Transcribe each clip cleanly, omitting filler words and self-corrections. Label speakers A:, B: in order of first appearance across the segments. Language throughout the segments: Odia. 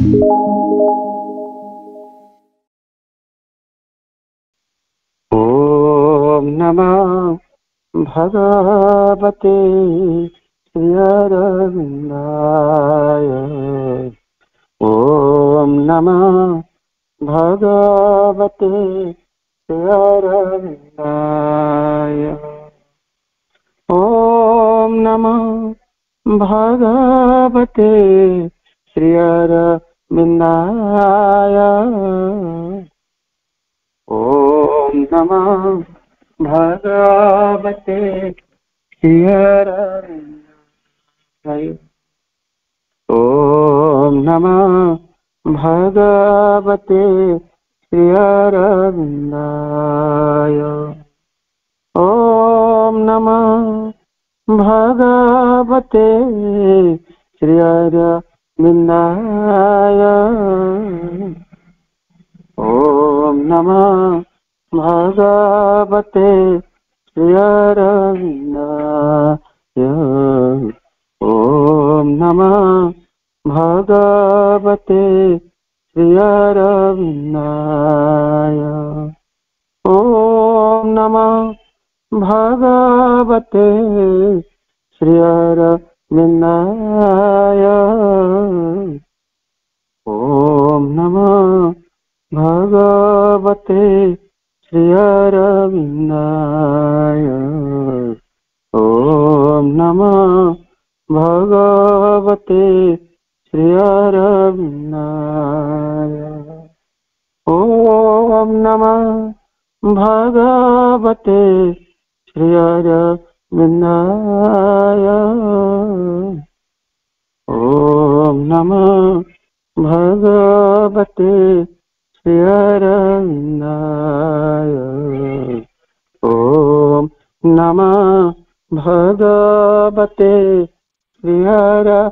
A: ओम नमः भगवते श्रीअरविन्दाय। ओम नमः भगवते श्रीअरविन्दाय। ओम नमः भगवते श्रीअरविन्दाय। ओम नमः भगवते श्रीअरविन्दाय। ओम नमः भगवते श्रीअरविन्दाय। ओम नमः भगवते श्रीअरविन्दाय। ओम नमः भगवते श्रीअरविन्दाय। ओम नमः भगवते श्रीअरविन्दाय। ओम नमः भगवते श्रीअरविन्दाय। ओम नमः भगवते श्रीअरविन्दाय। ओम नमः भगवते श्रीअरविन्दाय। ओम नमः भगवते श्रीअरविन्दाय। ओम नमः भगवते श्रीअरविन्दाय। ओम नमः भगवते श्रीअरविन्दाय।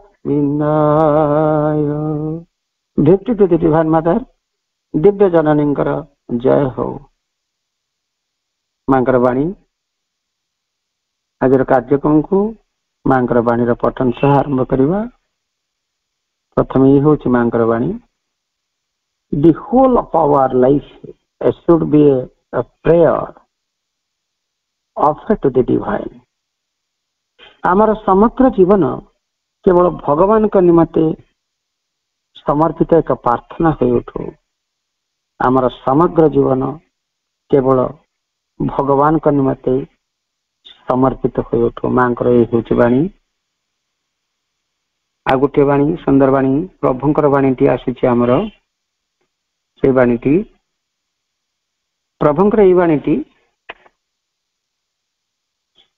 A: Victory to the Divine Mother, Divya जननींकर जय हो। मांकर वाणी आज कार्यक्रम को मांकर वाणी पठन सह आरंभ करवा। प्रथम ये हूँ मांकर वाणी। The whole of our life should be a prayer offered to the divine. आमर समग्र जीवन केवल भगवान का निमते समर्पित एक प्रार्थना हो उठू। आमर समग्र जीवन केवल भगवान का निमते समर्पित हो उठू। मां को ये वाणी। आ गोटे वाणी सुंदर वाणी प्रभुंकर वाणी आसी आमर से वाणी प्रभुंकर ये वाणी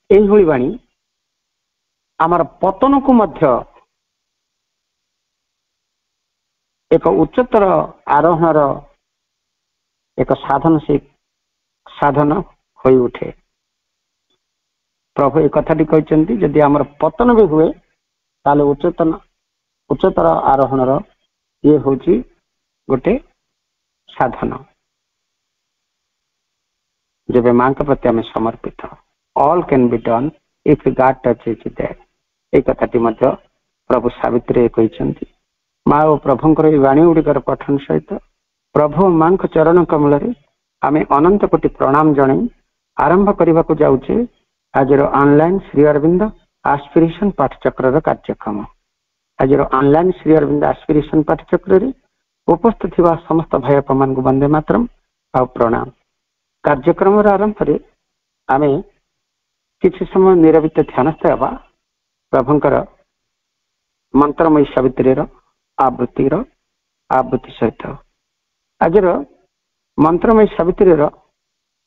A: यही वाणी आमर पतन को मध्य एक उच्चतर आरोहण एक साधन से साधन हो उठे। प्रभु एक कथाटी कहते जदि आमर पतन भी हुए ताले उच्चतर आरोहण ये हूँ गोटे साधन। जब मां के प्रति आम समर्पित all can be done if God touch is there. एक कथाटी मध्य प्रभु सावित्री कहते। माँ और प्रभुंकर वाणी गुड़िकर पठन सहित प्रभु मां चरण कमल आम अनंत कोटि प्रणाम जन आरंभ करने को जाऊे आज ऑनलाइन श्री अरविंद एस्पिरेशन पाठचक्र कार्यक्रम। आज ऑनलाइन श्री अरविंद एस्पिरेशन पाठचक्र उपस्थित थिबा समस्त भाई मान को वंदे मातरम आ प्रणाम। कार्यक्रम आरंभ आम किसी समय निरवित ध्यानस्थ हवा प्रभुंकर मंत्रमयी सावित्री आवृत्ति सहित। आज मंत्रमयी सावित्री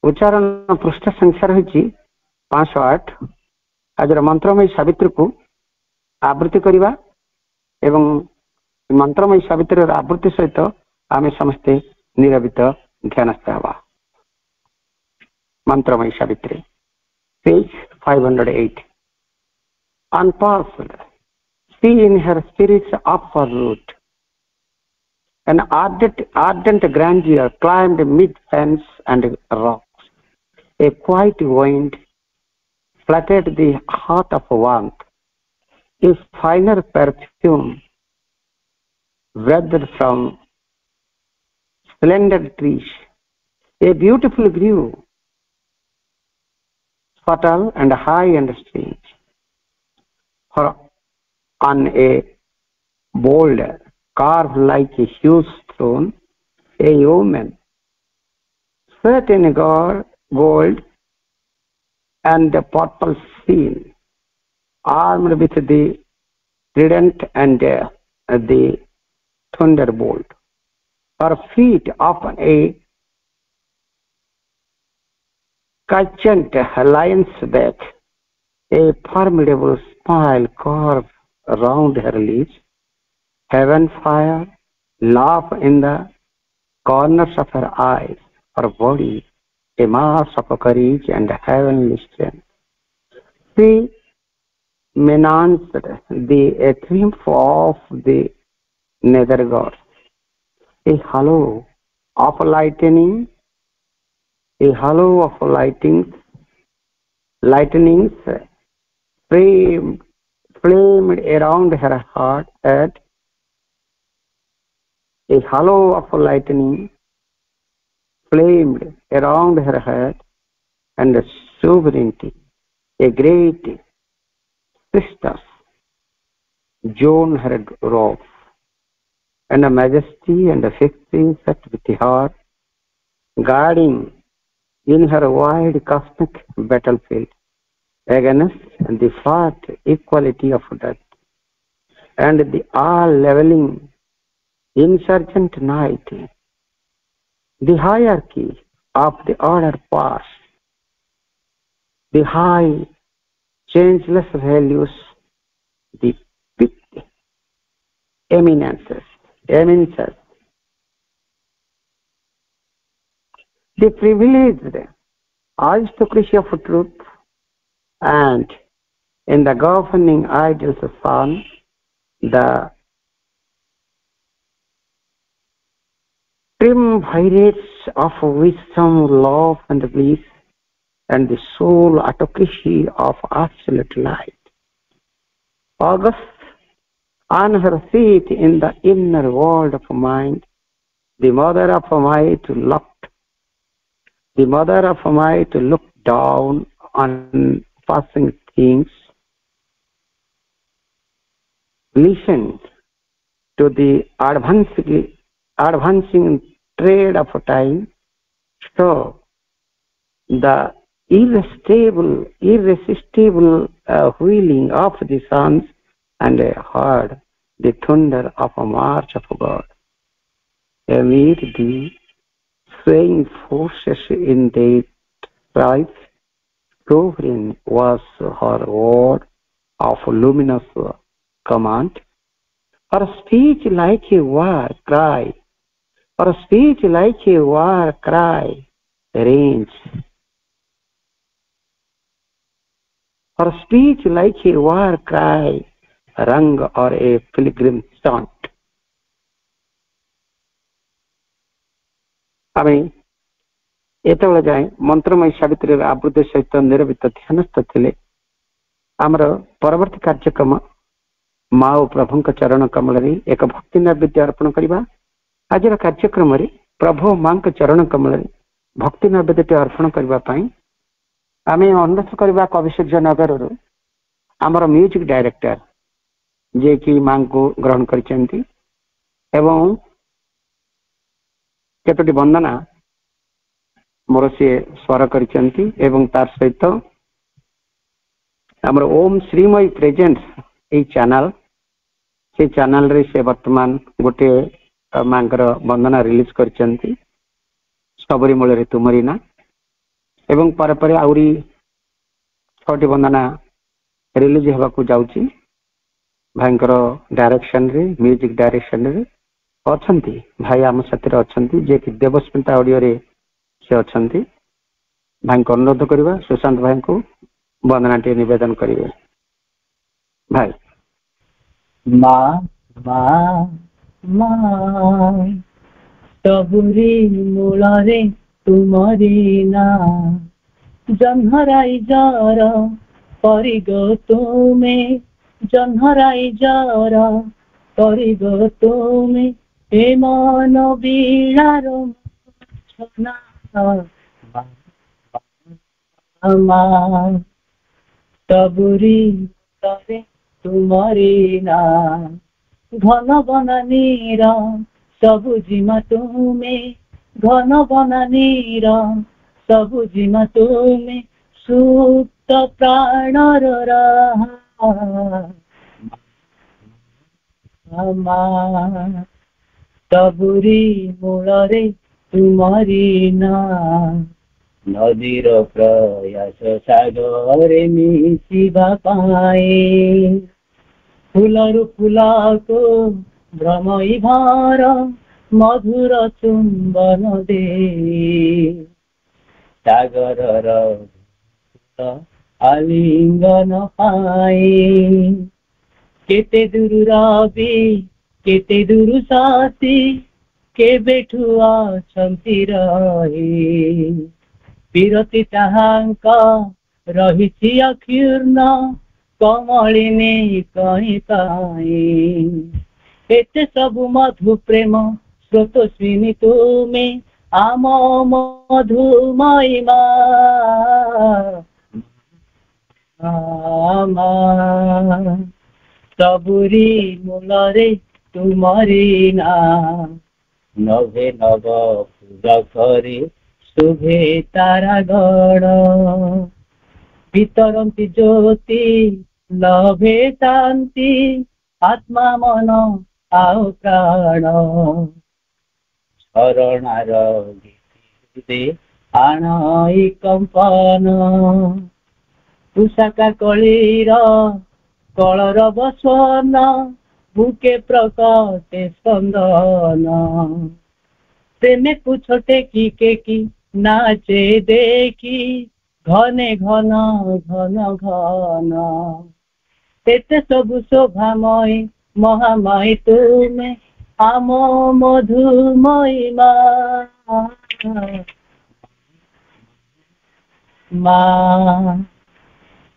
A: उच्चारण पृष्ठ संख्या रही 508। आज मंत्रमयी सावित्री को आवृत्ति करवा एवं मंत्रमयी सावित्री आवृत्ति सहित आम समस्ते निरवित ध्यानस्थ हवा। मंत्रमयी Savitri page 508। Unpursed, she in her spirit's upper root, an ardent grandeur climbed mid fens and rocks. A quiet wind fluttered the heart of warmth. A finer perfume wreathed from slender trees, a beautiful grew, subtle and high and strange. For on a boulder, carved like a huge throne, a woman, set in gold and the purple sheen, armed with the trident and the thunderbolt. Her feet upon a couchant lion's back, a formidable smile curved round her lips, heaven fire laugh in the corners of her eyes, her body a mass of courage and heavenly strength. She menaced the triumph of the nether gods. A hollow of lightning, a hollow of lightnings flamed around her heart at a hollow of lightning flamed around her head and sovereignty, a great sister, Joan her robe, and a majesty and a victory set with her, guarding in her wide cosmic battlefield against the fat equality of death and the all-leveling insurgent night, the hierarchy of the order past, the high changeless values, the picked eminences, the privileged aristocracy of truth, and in the governing ideals of sun, the triumvirates of wisdom, love, and bliss, and the sole autocracy of absolute light. August, on her seat in the inner world of mind, the mother of might look down on passing things, listen to the advancing trade of time, so the irresistible wheeling of the suns, and heard the thunder of a march of God. Amid the swaying forces in their strife, sovereign was her word of luminous command. Her speech like a war cry, range. Her speech like a war cry, rung or a pilgrim chant. ଆମେ ଏତେବେଳେ ଯାଏ ମନ୍ତ୍ରମୟୀ ସାବିତ୍ରୀର ଆବୃତ୍ତି ସହିତ ନିରବିତ ଧ୍ୟାନସ୍ଥ ଥିଲେ। ଆମର ପରବର୍ତ୍ତୀ କାର୍ଯ୍ୟକ୍ରମ ମା ଓ ପ୍ରଭୁଙ୍କ ଚରଣ କମଳରେ ଏକ ଭକ୍ତି ନୈବେଦ୍ୟ ଅର୍ପଣ କରିବା। ଆଜିର କାର୍ଯ୍ୟକ୍ରମରେ ପ୍ରଭୁ ମାଙ୍କ ଚରଣ କମଳରେ ଭକ୍ତି ନୈବେଦ୍ୟଟି ଅର୍ପଣ କରିବା ପାଇଁ ଆମେ ଅନୁରୋଧ କରିବା କବିସୂର୍ଯ୍ୟ ନଗରରୁ ଆମର ମ୍ୟୁଜିକ ଡାଇରେକ୍ଟର ଯିଏକି ମାଙ୍କୁ ଗ୍ରହଣ କରିଛନ୍ତି ଏବଂ କେତୋଟି ବନ୍ଦନା ମୋର ସିଏ ସ୍ୱର କରିଛନ୍ତି ଏବଂ ତାର ସହିତ ଆମର ଓମ୍ ଶ୍ରୀମୟୀ ପ୍ରେଜେଣ୍ଟ ଏଇ ଚ୍ୟାନେଲ, ସେଇ ଚ୍ୟାନେଲରେ ସେ ବର୍ତ୍ତମାନ ଗୋଟିଏ ମାଙ୍କର ବନ୍ଦନା ରିଲିଜ କରିଛନ୍ତି, ସବୁରି ମୂଳରେ ତୁମରି ନା, ଏବଂ ପରେ ପରେ ଆହୁରି 6ଟି ବନ୍ଦନା ରିଲିଜ ହେବାକୁ ଯାଉଛି। ଭାଇଙ୍କର ଡାଇରେକ୍ସନରେ, ମ୍ୟୁଜିକ ଡାଇରେକ୍ସନରେ ଅଛନ୍ତି ଭାଇ ଆମ ସାଥିରେ ଅଛନ୍ତି, ଯିଏକି ଦେବସ୍ମିତା ଅଡିଓରେ ସେ ଅଛନ୍ତି। ଭାଇଙ୍କୁ ଅନୁରୋଧ କରିବା ସୁଶାନ୍ତ ଭାଇଙ୍କୁ ବନ୍ଦନାଟିଏ ନିବେଦନ କରିବେ। ଭାଇ।
B: ମା ମା ମା ସବୁରି ମୂଳରେ ତୁମରି ନା, ଜହ୍ନରାଇ ଜର ପରିଗ ତୁମେ, ଜହ୍ନରାଇ ଜର କରିବ ତୁମେ ଏ ମନ ବୀଣାର ଛନା ମା ସବୁରି ତରେ ତୁମରି ନା ଘନ ବନାନୀର ସବୁଜିମା ତୁମେ ଘନ ବନାନୀର ସବୁଜିମା ତୁମେ ସୁପ୍ତ ପ୍ରାଣର ମା ସବୁରି ମୂଳରେ ତୁମରି ନା ନଦୀର ପ୍ରୟାସ ସାଗରେ ମିଶିବା ପାଇଁ ଫୁଲରୁ ଫୁଲକୁ ଭ୍ରମଇ ଭାର ମଧୁର ଚୁମ୍ବନ ଦେଇ ସାଗରର ଆଲିଙ୍ଗନ ପାଇଁ କେତେ ଦୂର ରବି କେତେ ଦୂର ସାଥୀ କେବେଠୁ ଅଛନ୍ତି ରହି ବିରତି ତାହାଙ୍କ ରହିଛି ଅକ୍ଷୁର୍ଣ୍ଣ କମଳିନୀ କହି ପାଇଁ ଏତେ ସବୁ ମଧୁ ପ୍ରେମ ସ୍ରୋତସ୍ୱିନୀ ତୁମେ ଆମ ମଧୁମୟୀ ମା ସବୁରି ମୂଳରେ ତୁମରି ନା ନଭେ ନବ ପୁରଖରେ ଶୁଭେ ତାରା ଗଣ ବିତରନ୍ତି ଜ୍ୟୋତି ଲଭେ ଶାନ୍ତି ଆତ୍ମା ମନ ଆଉ ପ୍ରାଣ ଶରଣାର ଗୀତେ ଆଣଇ କମ୍ପନ ତୁଷାକା କଳିର କଳର ବସନ ବୁକେ ପ୍ରକଟେ ସ୍ପନ୍ଦନ ପ୍ରେମକୁ ଛୋଟେ କି ନାଚେ ଦେଖି ঘনে ঘন ঘন ঘন এতে সবু শোভাময় মহাময় তুমি আম মধুময় মা মা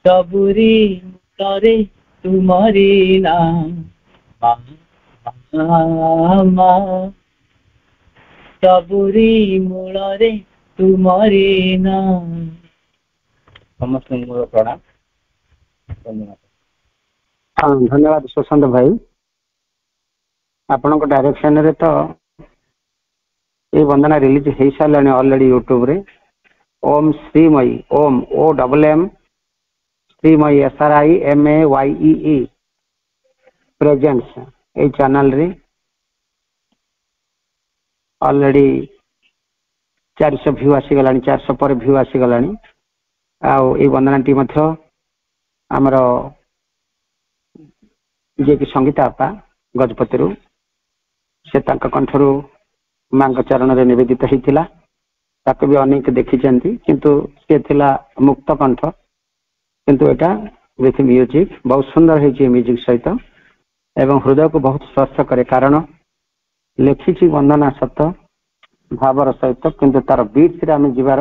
B: সবুরি তরে তুমরি নাম মা সবুরি মূলরে তুমরি নাম समस्त प्रणाम धन्यवाद।
A: हाँ धन्यवाद सुशांत भाई आपण डायरेक्शन रे तो ये वंदना रिलीज हो सारे ऑलरेडी यूट्यूब रे Om Shrimayi Om O double M Shrimayi SRIMAYEE presents ये चैनल रे ऑलरेडी 400 व्यू आसीगला 400 पर व्यू आसीगला आउ ये वंदनाटी आमर जे कि संगीता आपा गजपति से कंठरू माँ चरण में निवेदित होता ताको भी अनेक देखी किंतु सी थिला मुक्त कंठ किंतु एटा विथ म्यूजिक बहुत सुंदर है म्यूजिक सहित एवं हृदय को बहुत स्पर्श करे कारण लिखी वंदना सत भावर सहित किंतु तार बीट्स रे आम जीवार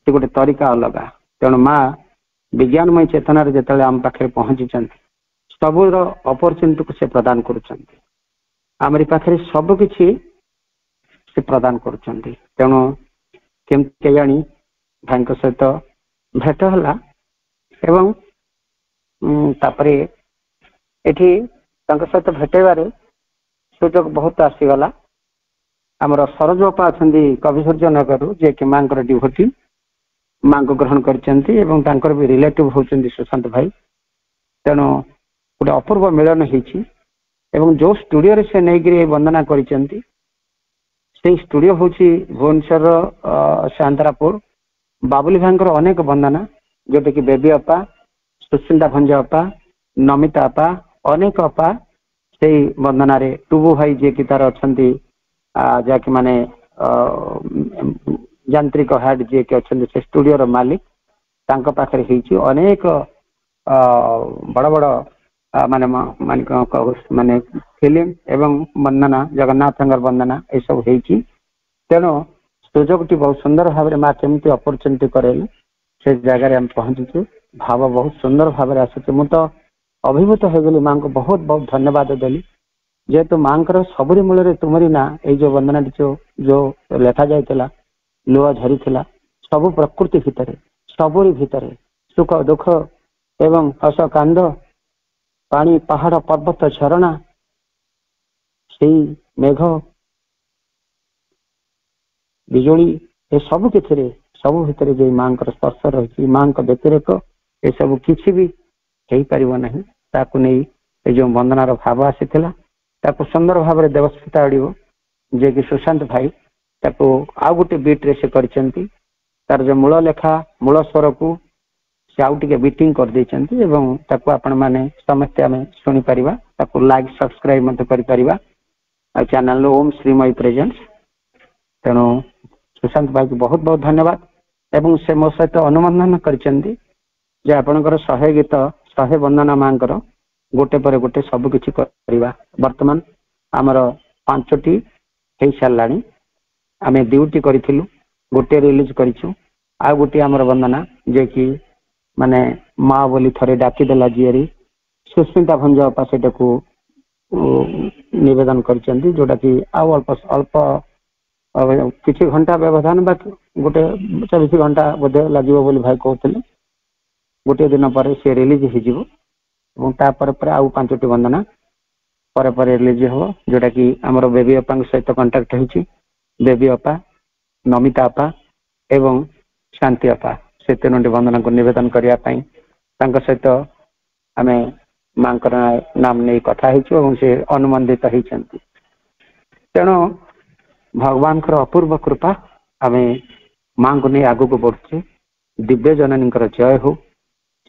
A: गोटे तरीका अलग तेणु माँ विज्ञानमय चेतनार जिते आम पाखे पहुंची सबूर अपरचुनिटी को से प्रदान करी पाखे सबकि से प्रदान करणु केमती जानी भाई सहित भेट है एवं तापरे एठी सहित भेटेबारे सुजोग बहुत आसीगला आमर सरोज बापा अच्छा कवि सूर्य नगर जे कि माँ डिभोटी माँ को ग्रहण कर भी रिलेटिव होती सुशांत भाई तेणु गोटे अपूर्व मिलन हो जो स्टूडियो से नहीं वंदना कर स्टूडियो हूँ भुवनेश्वर शांतरापुर बाबुली भाई अनेक वंदना जोटा कि बेबी अपा सुशीलता भंज अपा नमिता अपा अनेक अपा से वंदना रे टुबू भाई जे कि तार अच्छा जहाँकि माने यांत्रिक हेड जे कि अच्छा से स्टूडियो मालिक तांको पाखरे हिची अनेक बड़ बड़ माने माने फिल्म एवं वंदना जगन्नाथ वंदना ये सब होती तेणु सुजोगटी बहुत सुंदर भाव माँ केमती अपरचुनिटी करेली से जगह आम पहुंचु भाव बहुत सुंदर भाव आसूँ मुझे अभिभूत हो गली माँ को बहुत बहुत धन्यवाद देली ଯେହେତୁ ମାଙ୍କର ସବୁରି ମୂଳରେ ତୁମରି ନା, ଏଇ ଯୋଉ ବନ୍ଦନାଟି ଯୋଉ ଲେଖା ଯାଇଥିଲା, ଲୁହ ଝରିଥିଲା ସବୁ ପ୍ରକୃତି ଭିତରେ, ସବୁରି ଭିତରେ ସୁଖ ଦୁଃଖ ଏବଂ ହସ କାନ୍ଦ, ପାଣି ପାହାଡ ପର୍ବତ ଝରଣା, ସେଇ ମେଘ ବିଜୁଳି, ଏ ସବୁ ଭିତରେ ଯେ ମାଙ୍କର ସ୍ପର୍ଶ ରହିଛି, ମାଙ୍କ ବ୍ୟତିରେକ ଏସବୁ କିଛି ବି ହେଇପାରିବ ନାହିଁ। ତାକୁ ନେଇ ଏ ଯୋଉ ବନ୍ଦନାର ଭାବ ଆସିଥିଲା, ତାକୁ ସୁନ୍ଦର ଭାବରେ ଦେବସ୍ମିତା ଆଡିବ ଯିଏକି ସୁଶାନ୍ତ ଭାଇ ତାକୁ ଆଉ ଗୋଟେ ବିଟ ରେ ସେ କରିଛନ୍ତି। ତାର ଯୋଉ ମୂଳ ଲେଖା, ମୂଳ ସ୍ୱରକୁ ସେ ଆଉ ଟିକେ ବିଟିଂ କରିଦେଇଛନ୍ତି ଏବଂ ତାକୁ ଆପଣ ମାନେ ସମସ୍ତେ ଆମେ ଶୁଣିପାରିବା, ତାକୁ ଲାଇକ୍ ସବସ୍କ୍ରାଇବ ମଧ୍ୟ କରିପାରିବା ଆଉ ଚ୍ୟାନେଲ ଓମ୍ ଶ୍ରୀମୟୀ ପ୍ରେଜେନ୍ସ। ତେଣୁ ସୁଶାନ୍ତ ଭାଇକୁ ବହୁତ ବହୁତ ଧନ୍ୟବାଦ ଏବଂ ସେ ମୋ ସହିତ ଅନୁମୋଦନ କରିଛନ୍ତି ଯେ ଆପଣଙ୍କର 100 ଗୀତ 100 ବନ୍ଦନା ମାଙ୍କର ଗୋଟେ ପରେ ଗୋଟେ ସବୁ କିଛି କରିବା। ବର୍ତ୍ତମାନ ଆମର 5ଟି ହେଇସାରିଲାଣି, ଆମେ 2ଟି କରିଥିଲୁ, ଗୋଟିଏ ରିଲିଜ କରିଛୁ, ଆଉ ଗୋଟିଏ ଆମର ବନ୍ଦନା ଯିଏକି ମାନେ ମା ବୋଲି ଥରେ ଡାକିଦେଲା ଝିଅରି ସୁସ୍ମିତା ଭଞ୍ଜ ଅପା ସେଇଟାକୁ ନିବେଦନ କରିଛନ୍ତି, ଯୋଉଟା କି ଆଉ ଅଳ୍ପ କିଛି ଘଣ୍ଟା ବ୍ୟବଧାନ ବା ଗୋଟେ 24 ଘଣ୍ଟା ବୋଧେ ଲାଗିବ ବୋଲି ଭାଇ କହୁଥିଲେ। ଗୋଟିଏ ଦିନ ପରେ ସେ ରିଲିଜ ହେଇଯିବ ଏବଂ ତାପରେ ପରେ ଆଉ 5ଟି ବନ୍ଦନା ପରେ ରିଲିଜ ହବ, ଯୋଉଟା କି ଆମର ବେବି ଅପାଙ୍କ ସହିତ କଣ୍ଟାକ୍ଟ ହେଇଛି। ବେବି ଅପା, ନମିତା ଅପା ଏବଂ ଶାନ୍ତି ଅପା ସେ 3ଟି ବନ୍ଦନାକୁ ନିବେଦନ କରିବା ପାଇଁ ତାଙ୍କ ସହିତ ଆମେ ମାଙ୍କର ନାମ ନେଇ କଥା ହେଇଛୁ ଏବଂ ସେ ଅନୁମୋଦିତ ହେଇଛନ୍ତି। ତେଣୁ ଭଗବାନଙ୍କର ଅପୂର୍ବ କୃପା, ଆମେ ମାଙ୍କୁ ନେଇ ଆଗକୁ ବଢୁଛେ। ଦିବ୍ୟ ଜନନୀଙ୍କର ଜୟ ହଉ।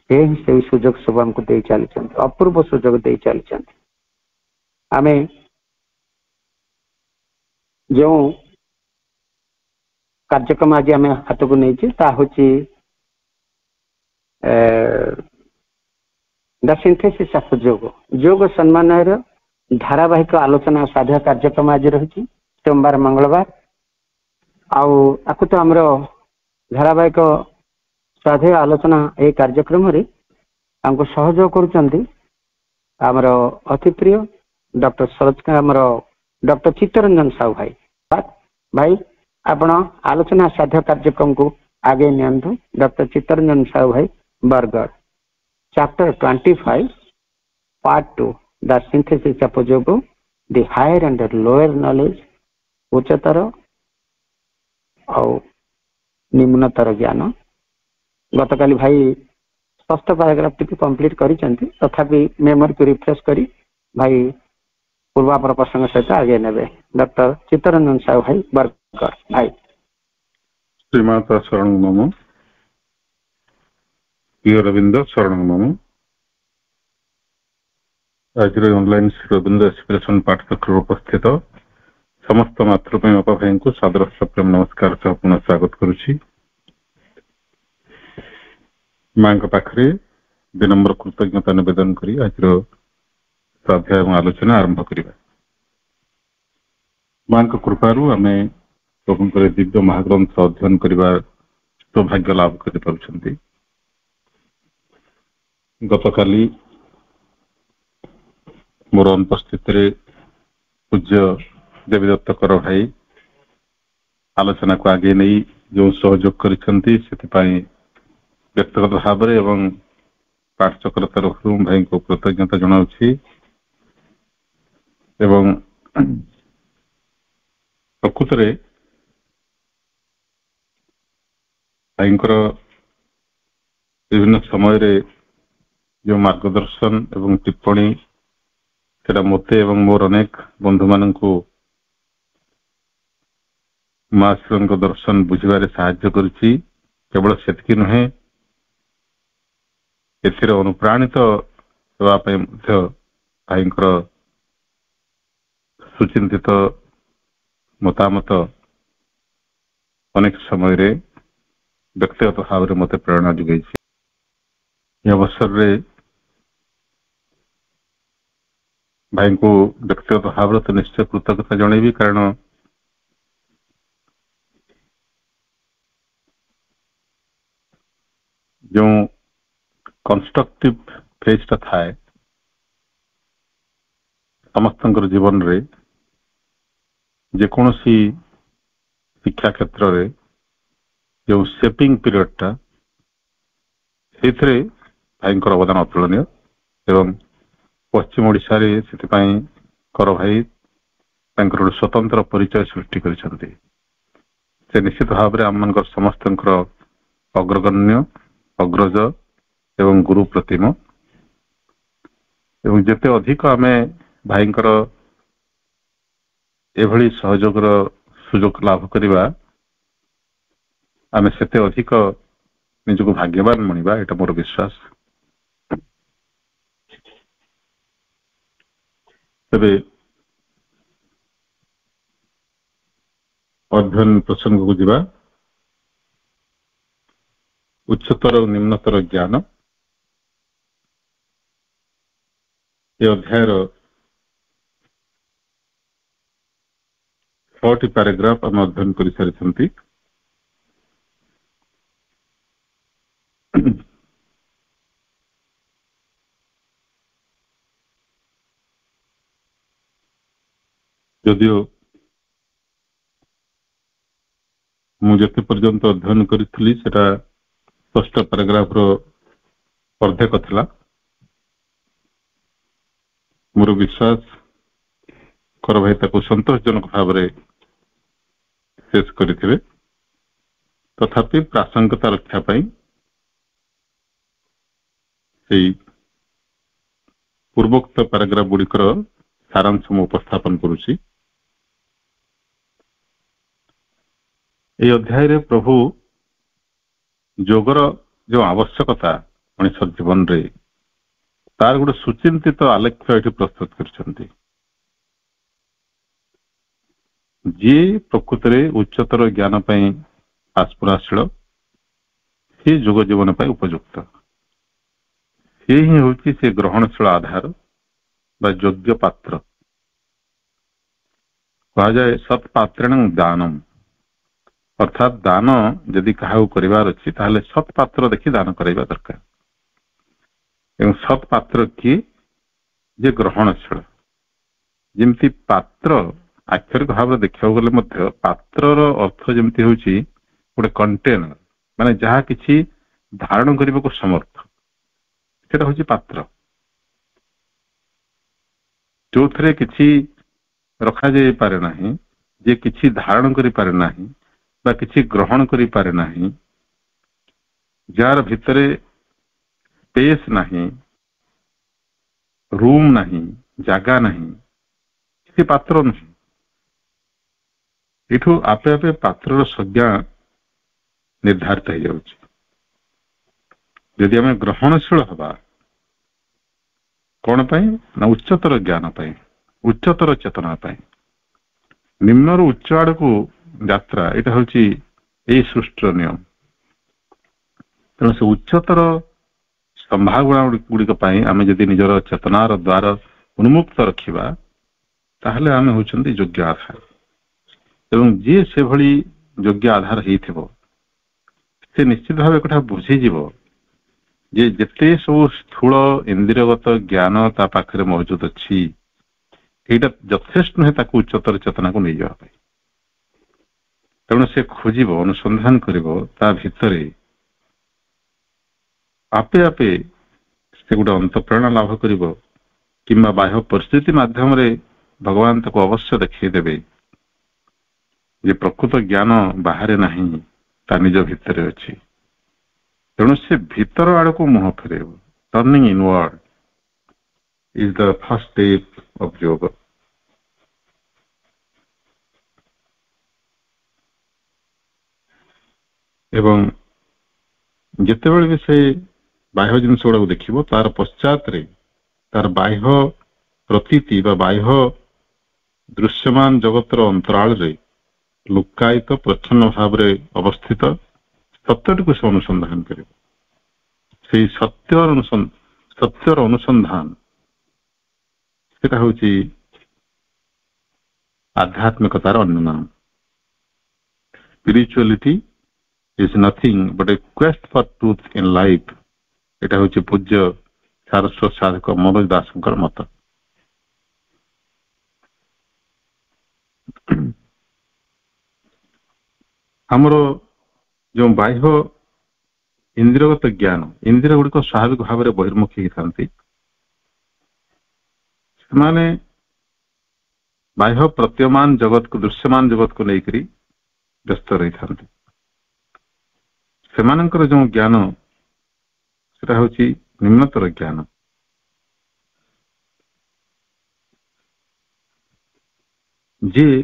A: ସେ ହିଁ ସେଇ ସୁଯୋଗ ସବୁ ଆମକୁ ଦେଇ ଚାଲିଛନ୍ତି, ଅପୂର୍ବ ସୁଯୋଗ ଦେଇ ଚାଲିଛନ୍ତି। ଆମେ ଯେଉଁ କାର୍ଯ୍ୟକ୍ରମ ଆଜି ଆମେ ହାତକୁ ନେଇଛୁ ତାହା ହଉଛି ଦ ସିନ୍ଥେସିସ୍ ଅଫ୍ ଯୋଗ ସମ୍ମାନର ଧାରାବାହିକ ଆଲୋଚନା ସାଧ୍ୟ କାର୍ଯ୍ୟକ୍ରମ ଆଜି ରହିଛି, ସୋମବାର ମଙ୍ଗଳବାର। ଆଉ ଆକୁ ତ ଆମର ଧାରାବାହିକ ସ୍ୱାଧୀନ ଆଲୋଚନା ଏହି କାର୍ଯ୍ୟକ୍ରମରେ ଆମକୁ ସହଯୋଗ କରୁଛନ୍ତି ଆମର ଅତି ପ୍ରିୟ ଡକ୍ଟର ଆମର ଡକ୍ଟର ଚିତ୍ତରଞ୍ଜନ ସାହୁ ଭାଇ। ଭାଇ ଆପଣ ଆଲୋଚନା ସାଧ୍ୟ କାର୍ଯ୍ୟକ୍ରମକୁ ଆଗେଇ ନିଅନ୍ତୁ। ଡକ୍ଟର ଚିତ୍ତରଞ୍ଜନ ସାହୁ ଭାଇ, Bargarh. Chapter 25, Part 2, The Synthesis of Yoga, the Higher and the Lower Knowledge, ଉଚ୍ଚତର ଆଉ ନିମ୍ନତର ଜ୍ଞାନ। ଗତକାଲି ଭାଇ 6ଠ ପାରାଗ୍ରାଫ ଟିକେ କମ୍ପ୍ଲିଟ କରିଛନ୍ତି, ତଥାପି ମେମୋରିକୁ ରିଫ୍ରେଶ କରି ଭାଇ ପୂର୍ବାପର ପ୍ରସଙ୍ଗ ସହିତ ଆଗେଇ ନେବେ। ଡକ୍ଟର ଚିତ୍ତରଞ୍ଜନ ସାହୁ ଭାଇ, ବରଗଡ଼। ଭାଇ
C: ଶ୍ରୀମାତା ଶରଣ ନମ, ପ୍ରିୟ ରବୀନ୍ଦ୍ର ଶରଣ ନମ। ଆଜିର ଅନଲାଇନ ରବୀନ୍ଦ୍ର ଏକ୍ସପ୍ରେସନ ପାଠଚକ୍ରରେ ଉପସ୍ଥିତ ସମସ୍ତ ମାତୃଭୂମି ବାପା ଭାଇଙ୍କୁ ସାଦର ପ୍ରେମ ନମସ୍କାର ସହ ପୁନଃ ସ୍ୱାଗତ କରୁଛି। ମାଙ୍କ ପାଖରେ ବିନମ୍ର କୃତଜ୍ଞତା ନିବେଦନ କରି ଆଜିର ଶ୍ରଦ୍ଧା ଏବଂ ଆଲୋଚନା ଆରମ୍ଭ କରିବା। ମାଙ୍କ କୃପାରୁ ଆମେ ପ୍ରଭୁଙ୍କର ଦିବ୍ୟ ମହାଗ୍ରନ୍ଥ ଅଧ୍ୟୟନ କରିବା ସୌଭାଗ୍ୟ ଲାଭ କରିପାରୁଛନ୍ତି। ଗତକାଲି ମୋର ଅନୁପସ୍ଥିତିରେ ପୂଜ୍ୟ ଦେବୀଦତ୍ତ କର ଭାଇ ଆଲୋଚନାକୁ ଆଗେଇ ନେଇ ଯେଉଁ ସହଯୋଗ କରିଛନ୍ତି ସେଥିପାଇଁ ବ୍ୟକ୍ତିଗତ ଭାବରେ ଏବଂ ପାଠଚକ୍ର ତରଫରୁ ଭାଇଙ୍କୁ କୃତଜ୍ଞତା ଜଣାଉଛି। ଏବଂ ପ୍ରକୃତରେ ଭାଇଙ୍କର ବିଭିନ୍ନ ସମୟରେ ଯେଉଁ ମାର୍ଗଦର୍ଶନ ଏବଂ ଟିପ୍ପଣୀ ସେଟା ମୋତେ ଏବଂ ମୋର ଅନେକ ବନ୍ଧୁମାନଙ୍କୁ ମା ଶିବଙ୍କ ଦର୍ଶନ ବୁଝିବାରେ ସାହାଯ୍ୟ କରିଛି। କେବଳ ସେତିକି ନୁହେଁ, ଏଥିରେ ଅନୁପ୍ରାଣିତ ହେବା ପାଇଁ ମଧ୍ୟ ଭାଇଙ୍କର ସୁଚିନ୍ତିତ ମତାମତ ଅନେକ ସମୟରେ ବ୍ୟକ୍ତିଗତ ଭାବରେ ମୋତେ ପ୍ରେରଣା ଯୋଗାଇଛି। ଏ ଅବସରରେ ଭାଇଙ୍କୁ ବ୍ୟକ୍ତିଗତ ଭାବରେ ତ ନିଶ୍ଚୟ କୃତଜ୍ଞତା ଜଣେଇବି, କାରଣ ଯେଉଁ କନଷ୍ଟ୍ରକ୍ଟିଭ ଫେଜଟା ଥାଏ ସମସ୍ତଙ୍କର ଜୀବନରେ ଯେକୌଣସି ଶିକ୍ଷା କ୍ଷେତ୍ରରେ ଯେଉଁ ସେପିଂ ପିରିୟଡଟା ସେଇଥିରେ ଭାଇଙ୍କର ଅବଦାନ ଅତୁଳନୀୟ ଏବଂ ପଶ୍ଚିମ ଓଡ଼ିଶାରେ ସେଥିପାଇଁ କର ଭାଇ ତାଙ୍କର ଗୋଟେ ସ୍ୱତନ୍ତ୍ର ପରିଚୟ ସୃଷ୍ଟି କରିଛନ୍ତି। ସେ ନିଶ୍ଚିତ ଭାବରେ ଆମମାନଙ୍କର ସମସ୍ତଙ୍କର ଅଗ୍ରଗଣ୍ୟ, ଅଗ୍ରଜ ଏବଂ ଗୁରୁ ପ୍ରତିମ। ଏବଂ ଯେତେ ଅଧିକ ଆମେ ଭାଇଙ୍କର ଏଭଳି ସହଯୋଗର ସୁଯୋଗ ଲାଭ କରିବା, ଆମେ ସେତେ ଅଧିକ ନିଜକୁ ଭାଗ୍ୟବାନ ମଣିବା, ଏଇଟା ମୋର ବିଶ୍ୱାସ। ତେବେ ଅଧ୍ୟୟନ ପ୍ରସଙ୍ଗକୁ ଯିବା। ଉଚ୍ଚତର ଓ ନିମ୍ନତର ଜ୍ଞାନ, ଏ ଅଧ୍ୟାୟର 6ଟି ପ୍ୟାରାଗ୍ରାଫ ଆମେ ଅଧ୍ୟୟନ କରିସାରିଛନ୍ତି। ଯଦିଓ ମୁଁ ଯେତେ ପର୍ଯ୍ୟନ୍ତ ଅଧ୍ୟୟନ କରିଥିଲି ସେଟା 6ଷ୍ଟ ପ୍ୟାରାଗ୍ରାଫର ଅର୍ଦ୍ଧେକ ଥିଲା। ମୋର ବିଶ୍ୱାସ କର ଭାଇ ତାକୁ ସନ୍ତୋଷଜନକ ଭାବରେ ଶେଷ କରିଥିବେ। ତଥାପି ପ୍ରାସଙ୍ଗିକତା ରକ୍ଷା ପାଇଁ ସେଇ ପୂର୍ବୋକ୍ତ ପ୍ୟାରାଗ୍ରାଫ ଗୁଡ଼ିକର ସାରାଂଶ ମୁଁ ଉପସ୍ଥାପନ କରୁଛି। ଏହି ଅଧ୍ୟାୟରେ ପ୍ରଭୁ ଯୋଗର ଯେଉଁ ଆବଶ୍ୟକତା ମଣିଷ ଜୀବନରେ ତାର ଗୋଟେ ସୁଚିନ୍ତିତ ଆଲେଖ୍ୟ ଏଠି ପ୍ରସ୍ତୁତ କରିଛନ୍ତି। ଯିଏ ପ୍ରକୃତରେ ଉଚ୍ଚତର ଜ୍ଞାନ ପାଇଁ ଆସ୍ପୃହାଶୀଳ, ସେ ଯୋଗ ଜୀବନ ପାଇଁ ଉପଯୁକ୍ତ। ସେ ହିଁ ହେଉଛି ସେ ଗ୍ରହଣଶୀଳ ଆଧାର ବା ଯୋଗ୍ୟ ପାତ୍ର। କୁହାଯାଏ ସତ୍ପାତ୍ରେଣ ଦାନମ, ଅର୍ଥାତ୍ ଦାନ ଯଦି କାହାକୁ କରିବାର ଅଛି ତାହେଲେ ସତ୍ ପାତ୍ର ଦେଖି ଦାନ କରାଇବା ଦରକାର। ଏବଂ ସତ୍ ପାତ୍ର କିଏ? ଯେ ଗ୍ରହଣଶୀଳ। ଯେମିତି ପାତ୍ର ଆକ୍ଷରିକ ଭାବରେ ଦେଖିବାକୁ ଗଲେ ମଧ୍ୟ ପାତ୍ରର ଅର୍ଥ ଯେମିତି ହେଉଛି ଗୋଟେ କଣ୍ଟେନର, ମାନେ ଯାହା କିଛି ଧାରଣ କରିବାକୁ ସମର୍ଥ, ସେଟା ହଉଛି ପାତ୍ର। ଯୋଉଥିରେ କିଛି ରଖାଯାଇପାରେ ନାହିଁ, ଯେ କିଛି ଧାରଣ କରିପାରେ ନାହିଁ ବା କିଛି ଗ୍ରହଣ କରିପାରେ ନାହିଁ, ଯାହାର ଭିତରେ ସ୍ପେସ୍ ନାହିଁ, ରୁମ୍ ନାହିଁ, ଜାଗା ନାହିଁ, ସେ ପାତ୍ର ନୁହେଁ। ଏଠୁ ଆପେ ଆପେ ପାତ୍ରର ସଂଜ୍ଞା ନିର୍ଦ୍ଧାରିତ ହେଇଯାଉଛି। ଯଦି ଆମେ ଗ୍ରହଣଶୀଳ ହେବା, କଣ ପାଇଁ? ନା ଉଚ୍ଚତର ଜ୍ଞାନ ପାଇଁ, ଉଚ୍ଚତର ଚେତନା ପାଇଁ। ନିମ୍ନରୁ ଉଚ୍ଚ ଆଡକୁ ଯାତ୍ରା, ଏଇଟା ହଉଛି ଏଇ ସୃଷ୍ଟିର ନିୟମ। ତେଣୁ ସେ ଉଚ୍ଚତର ସମ୍ଭାବନା ଗୁଡ଼ିକ ପାଇଁ ଆମେ ଯଦି ନିଜର ଚେତନାର ଦ୍ୱାର ଉନ୍ମୁକ୍ତ ରଖିବା, ତାହେଲେ ଆମେ ହେଉଛନ୍ତି ଯୋଗ୍ୟ ଆଧାର। ଏବଂ ଯିଏ ସେଭଳି ଯୋଗ୍ୟ ଆଧାର ହେଇଥିବ, ସେ ନିଶ୍ଚିତ ଭାବେ ଏକଥା ବୁଝିଯିବ ଯେ ଯେତେ ସବୁ ସ୍ଥୂଳ ଇନ୍ଦ୍ରିୟଗତ ଜ୍ଞାନ ତା ପାଖରେ ମହଜୁଦ ଅଛି, ଏଇଟା ଯଥେଷ୍ଟ ନୁହେଁ ତାକୁ ଉଚ୍ଚତର ଚେତନାକୁ ନେଇଯିବା ପାଇଁ। ତେଣୁ ସେ ଖୋଜିବ, ଅନୁସନ୍ଧାନ କରିବ, ତା ଭିତରେ ଆପେ ଆପେ ସେ ଗୋଟେ ଅନ୍ତଃପ୍ରେରଣା ଲାଭ କରିବ, କିମ୍ବା ବାହ୍ୟ ପରିସ୍ଥିତି ମାଧ୍ୟମରେ ଭଗବାନ ତାକୁ ଅବଶ୍ୟ ଦେଖେଇଦେବେ ଯେ ପ୍ରକୃତ ଜ୍ଞାନ ବାହାରେ ନାହିଁ, ତା ନିଜ ଭିତରେ ଅଛି। ତେଣୁ ସେ ଭିତର ଆଡକୁ ମୁହଁ ଫେରେଇବ। Turning inward is the first step of yoga. ଏବଂ ଯେତେବେଳେ ବି ସେ ବାହ୍ୟ ଜିନିଷ ଗୁଡାକୁ ଦେଖିବ, ତାର ପଶ୍ଚାତରେ ତାର ବାହ୍ୟ ପ୍ରତୀତି ବା ବାହ୍ୟ ଦୃଶ୍ୟମାନ ଜଗତର ଅନ୍ତରାଳରେ ଲୁକାୟିତ ପ୍ରଚ୍ଛନ୍ନ ଭାବରେ ଅବସ୍ଥିତ ସତ୍ୟଟିକୁ ସେ ଅନୁସନ୍ଧାନ କରିବ। ସେଇ ସତ୍ୟର ଅନୁସନ୍ଧାନ, ସେଟା ହଉଛି ଆଧ୍ୟାତ୍ମିକତାର ଅନ୍ୟ ନାମ। Spirituality is nothing but a quest for truth in life. এটা হচ্ছে পূজ্য সারস্বত সাধক মনোজ দাসଙ୍କର ମତ। ଆମର ଯେଉଁ ବାହ୍ୟ ଇନ୍ଦ୍ରିୟଗତ ଜ୍ଞାନ, ଇନ୍ଦ୍ରିୟ ଗୁଡିକ ସ୍ୱାଭାବିକ ଭାବରେ ବହିର୍ମୁଖୀ ହେଇଥାନ୍ତି। ସେମାନେ ବାହ୍ୟ ପ୍ରତୀୟମାନ ଜଗତକୁ, ଦୃଶ୍ୟମାନ ଜଗତକୁ ନେଇକରି ବ୍ୟସ୍ତ ରହିଥାନ୍ତି। ସେମାନଙ୍କର ଯେଉଁ ଜ୍ଞାନ ସେଟା ହଉଛି ନିମ୍ନତର ଜ୍ଞାନ। ଯିଏ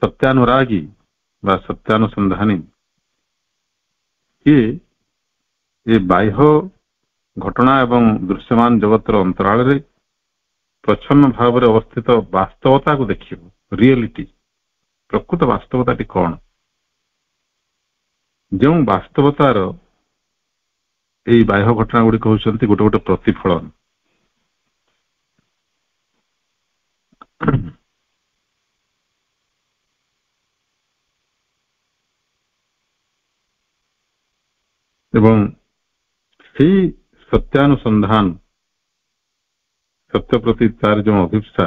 C: ସତ୍ୟାନୁରାଗୀ ବା ସତ୍ୟାନୁସନ୍ଧାନୀ, ସିଏ ଏ ବାହ୍ୟ ଘଟଣା ଏବଂ ଦୃଶ୍ୟମାନ ଜଗତର ଅନ୍ତରାଳରେ ପ୍ରଚ୍ଛନ୍ନ ଭାବରେ ଅବସ୍ଥିତ ବାସ୍ତବତାକୁ ଦେଖିବ। ରିଏଲିଟି, ପ୍ରକୃତ ବାସ୍ତବତାଟି କଣ? ଯେଉଁ ବାସ୍ତବତାର ଏଇ ବାହ୍ୟ ଘଟଣା ଗୁଡିକ ହେଉଛନ୍ତି ଗୋଟେ ଗୋଟେ ପ୍ରତିଫଳନ। ଏବଂ ସେଇ ସତ୍ୟାନୁସନ୍ଧାନ, ସତ୍ୟ ପ୍ରତି ତାର ଯେଉଁ ଅଭିପ୍ସା,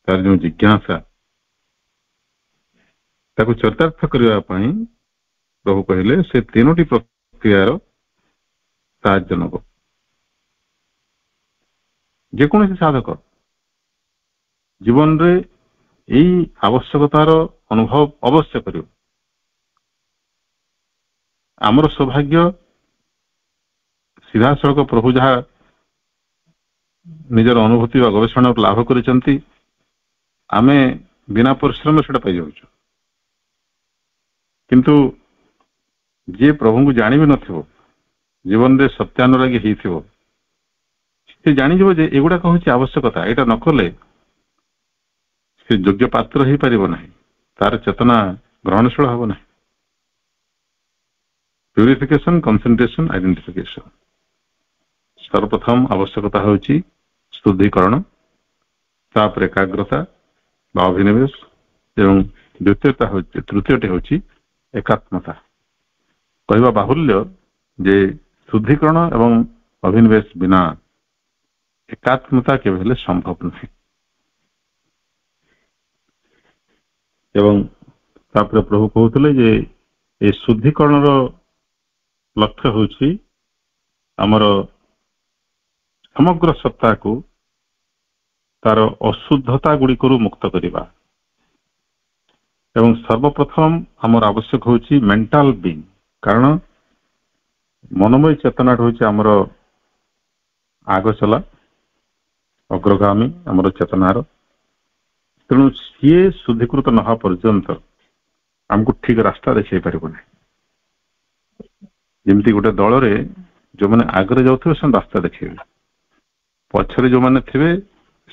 C: ତାର ଯେଉଁ ଜିଜ୍ଞାସା, ତାକୁ ଚରିତାର୍ଥ କରିବା ପାଇଁ ପ୍ରଭୁ କହିଲେ ସେ ତିନୋଟି ପ୍ରକ୍ରିୟାର ସାହାଯ୍ୟ ନେବ। ଯେକୌଣସି ସାଧକ ଜୀବନରେ ଏଇ ଆବଶ୍ୟକତାର ଅନୁଭବ ଅବଶ୍ୟ କରିବ। ଆମର ସୌଭାଗ୍ୟ, ସିଧାସଳଖ ପ୍ରଭୁ ଯାହା ନିଜର ଅନୁଭୂତି ବା ଗବେଷଣାରୁ ଲାଭ କରିଛନ୍ତି, ଆମେ ବିନା ପରିଶ୍ରମରେ ସେଟା ପାଇଯାଉଛୁ। କିନ୍ତୁ ଯିଏ ପ୍ରଭୁଙ୍କୁ ଜାଣିବି ନଥିବ, ଜୀବନରେ ସତ୍ୟାନୁରାଗୀ ହେଇଥିବ, ସେ ଜାଣିଯିବ ଯେ ଏଗୁଡାକ ହଉଛି ଆବଶ୍ୟକତା। ଏଇଟା ନ କଲେ ସେ ଯୋଗ୍ୟ ପାତ୍ର ହେଇପାରିବ ନାହିଁ, ତାର ଚେତନା ଗ୍ରହଣଶୀଳ ହବ ନାହିଁ। Purification, କନସେନ୍ଟ୍ରେସନ, identification. ସର୍ବପ୍ରଥମ ଆବଶ୍ୟକତା ହେଉଛି ଶୁଦ୍ଧିକରଣ, ତାପରେ ଏକାଗ୍ରତା ବା ଅଭିନିବେଶ, ଏବଂ ତୃତୀୟଟି ହେଉଛି ଏକାତ୍ମତା। କହିବା ବାହୁଲ୍ୟ ଯେ ଶୁଦ୍ଧିକରଣ ଏବଂ ଅଭିନିବେଶ ବିନା ଏକାତ୍ମତା କେବେ ହେଲେ ସମ୍ଭବ ନୁହେଁ। ଏବଂ ତାପରେ ପ୍ରଭୁ କହୁଥିଲେ ଯେ ଏ ଶୁଦ୍ଧିକରଣର ଲକ୍ଷ୍ୟ ହେଉଛି ଆମର ସମଗ୍ର ସତ୍ତାକୁ ତାର ଅଶୁଦ୍ଧତା ଗୁଡିକରୁ ମୁକ୍ତ କରିବା। ଏବଂ ସର୍ବପ୍ରଥମ ଆମର ଆବଶ୍ୟକ ହେଉଛି ମେଣ୍ଟାଲ ବିଂ, କାରଣ ମନୋମୟ ଚେତନାଟା ହେଉଛି ଆମର ଆଗଚଲା, ଅଗ୍ରଗାମୀ ଆମର ଚେତନାର। ତେଣୁ ସିଏ ଶୁଦ୍ଧିକୃତ ନ ହେବା ପର୍ଯ୍ୟନ୍ତ ଆମକୁ ଠିକ ରାସ୍ତା ଦେଖାଇ ପାରିବ ନାହିଁ। ଯେମିତି ଗୋଟେ ଦଳରେ ଯୋଉମାନେ ଆଗରେ ଯାଉଥିବେ ସେମାନେ ରାସ୍ତା ଦେଖେଇବେ, ପଛରେ ଯୋଉମାନେ ଥିବେ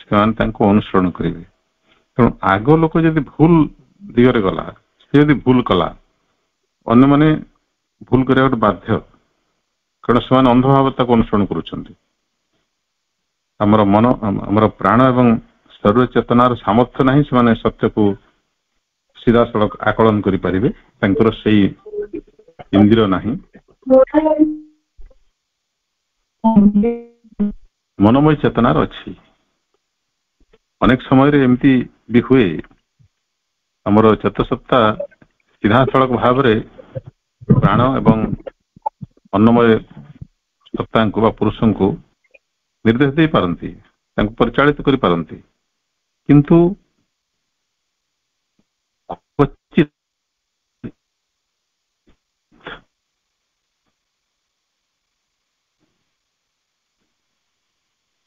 C: ସେମାନେ ତାଙ୍କୁ ଅନୁସରଣ କରିବେ। ତେଣୁ ଆଗ ଲୋକ ଯଦି ଭୁଲ ଦିଗରେ ଗଲା, ସେ ଯଦି ଭୁଲ କଲା, ଅନ୍ୟମାନେ ଭୁଲ କରିବାକୁ ବାଧ୍ୟ, କାରଣ ସେମାନେ ଅନ୍ଧ ଭାବରେ ତାକୁ ଅନୁସରଣ କରୁଛନ୍ତି। ଆମର ମନ, ଆମର ପ୍ରାଣ ଏବଂ ଶରୀର ଚେତନାର ସାମର୍ଥ୍ୟ ନାହିଁ ସେମାନେ ସତ୍ୟକୁ ସିଧାସଳଖ ଆକଳନ କରିପାରିବେ, ତାଙ୍କର ସେଇ ଇନ୍ଦ୍ରିୟ ନାହିଁ। ମନୋମୟ ଚେତନାର ଅଛି। ଅନେକ ସମୟରେ ଏମିତି ବି ହୁଏ, ଆମର ଚେତସତ୍ତା ସିଧାସଳଖ ଭାବରେ ପ୍ରାଣ ଏବଂ ଅନ୍ନମୟ ସତ୍ତାଙ୍କୁ ବା ପୁରୁଷଙ୍କୁ ନିର୍ଦ୍ଦେଶ ଦେଇପାରନ୍ତି, ତାଙ୍କୁ ପରିଚାଳିତ କରିପାରନ୍ତି, କିନ୍ତୁ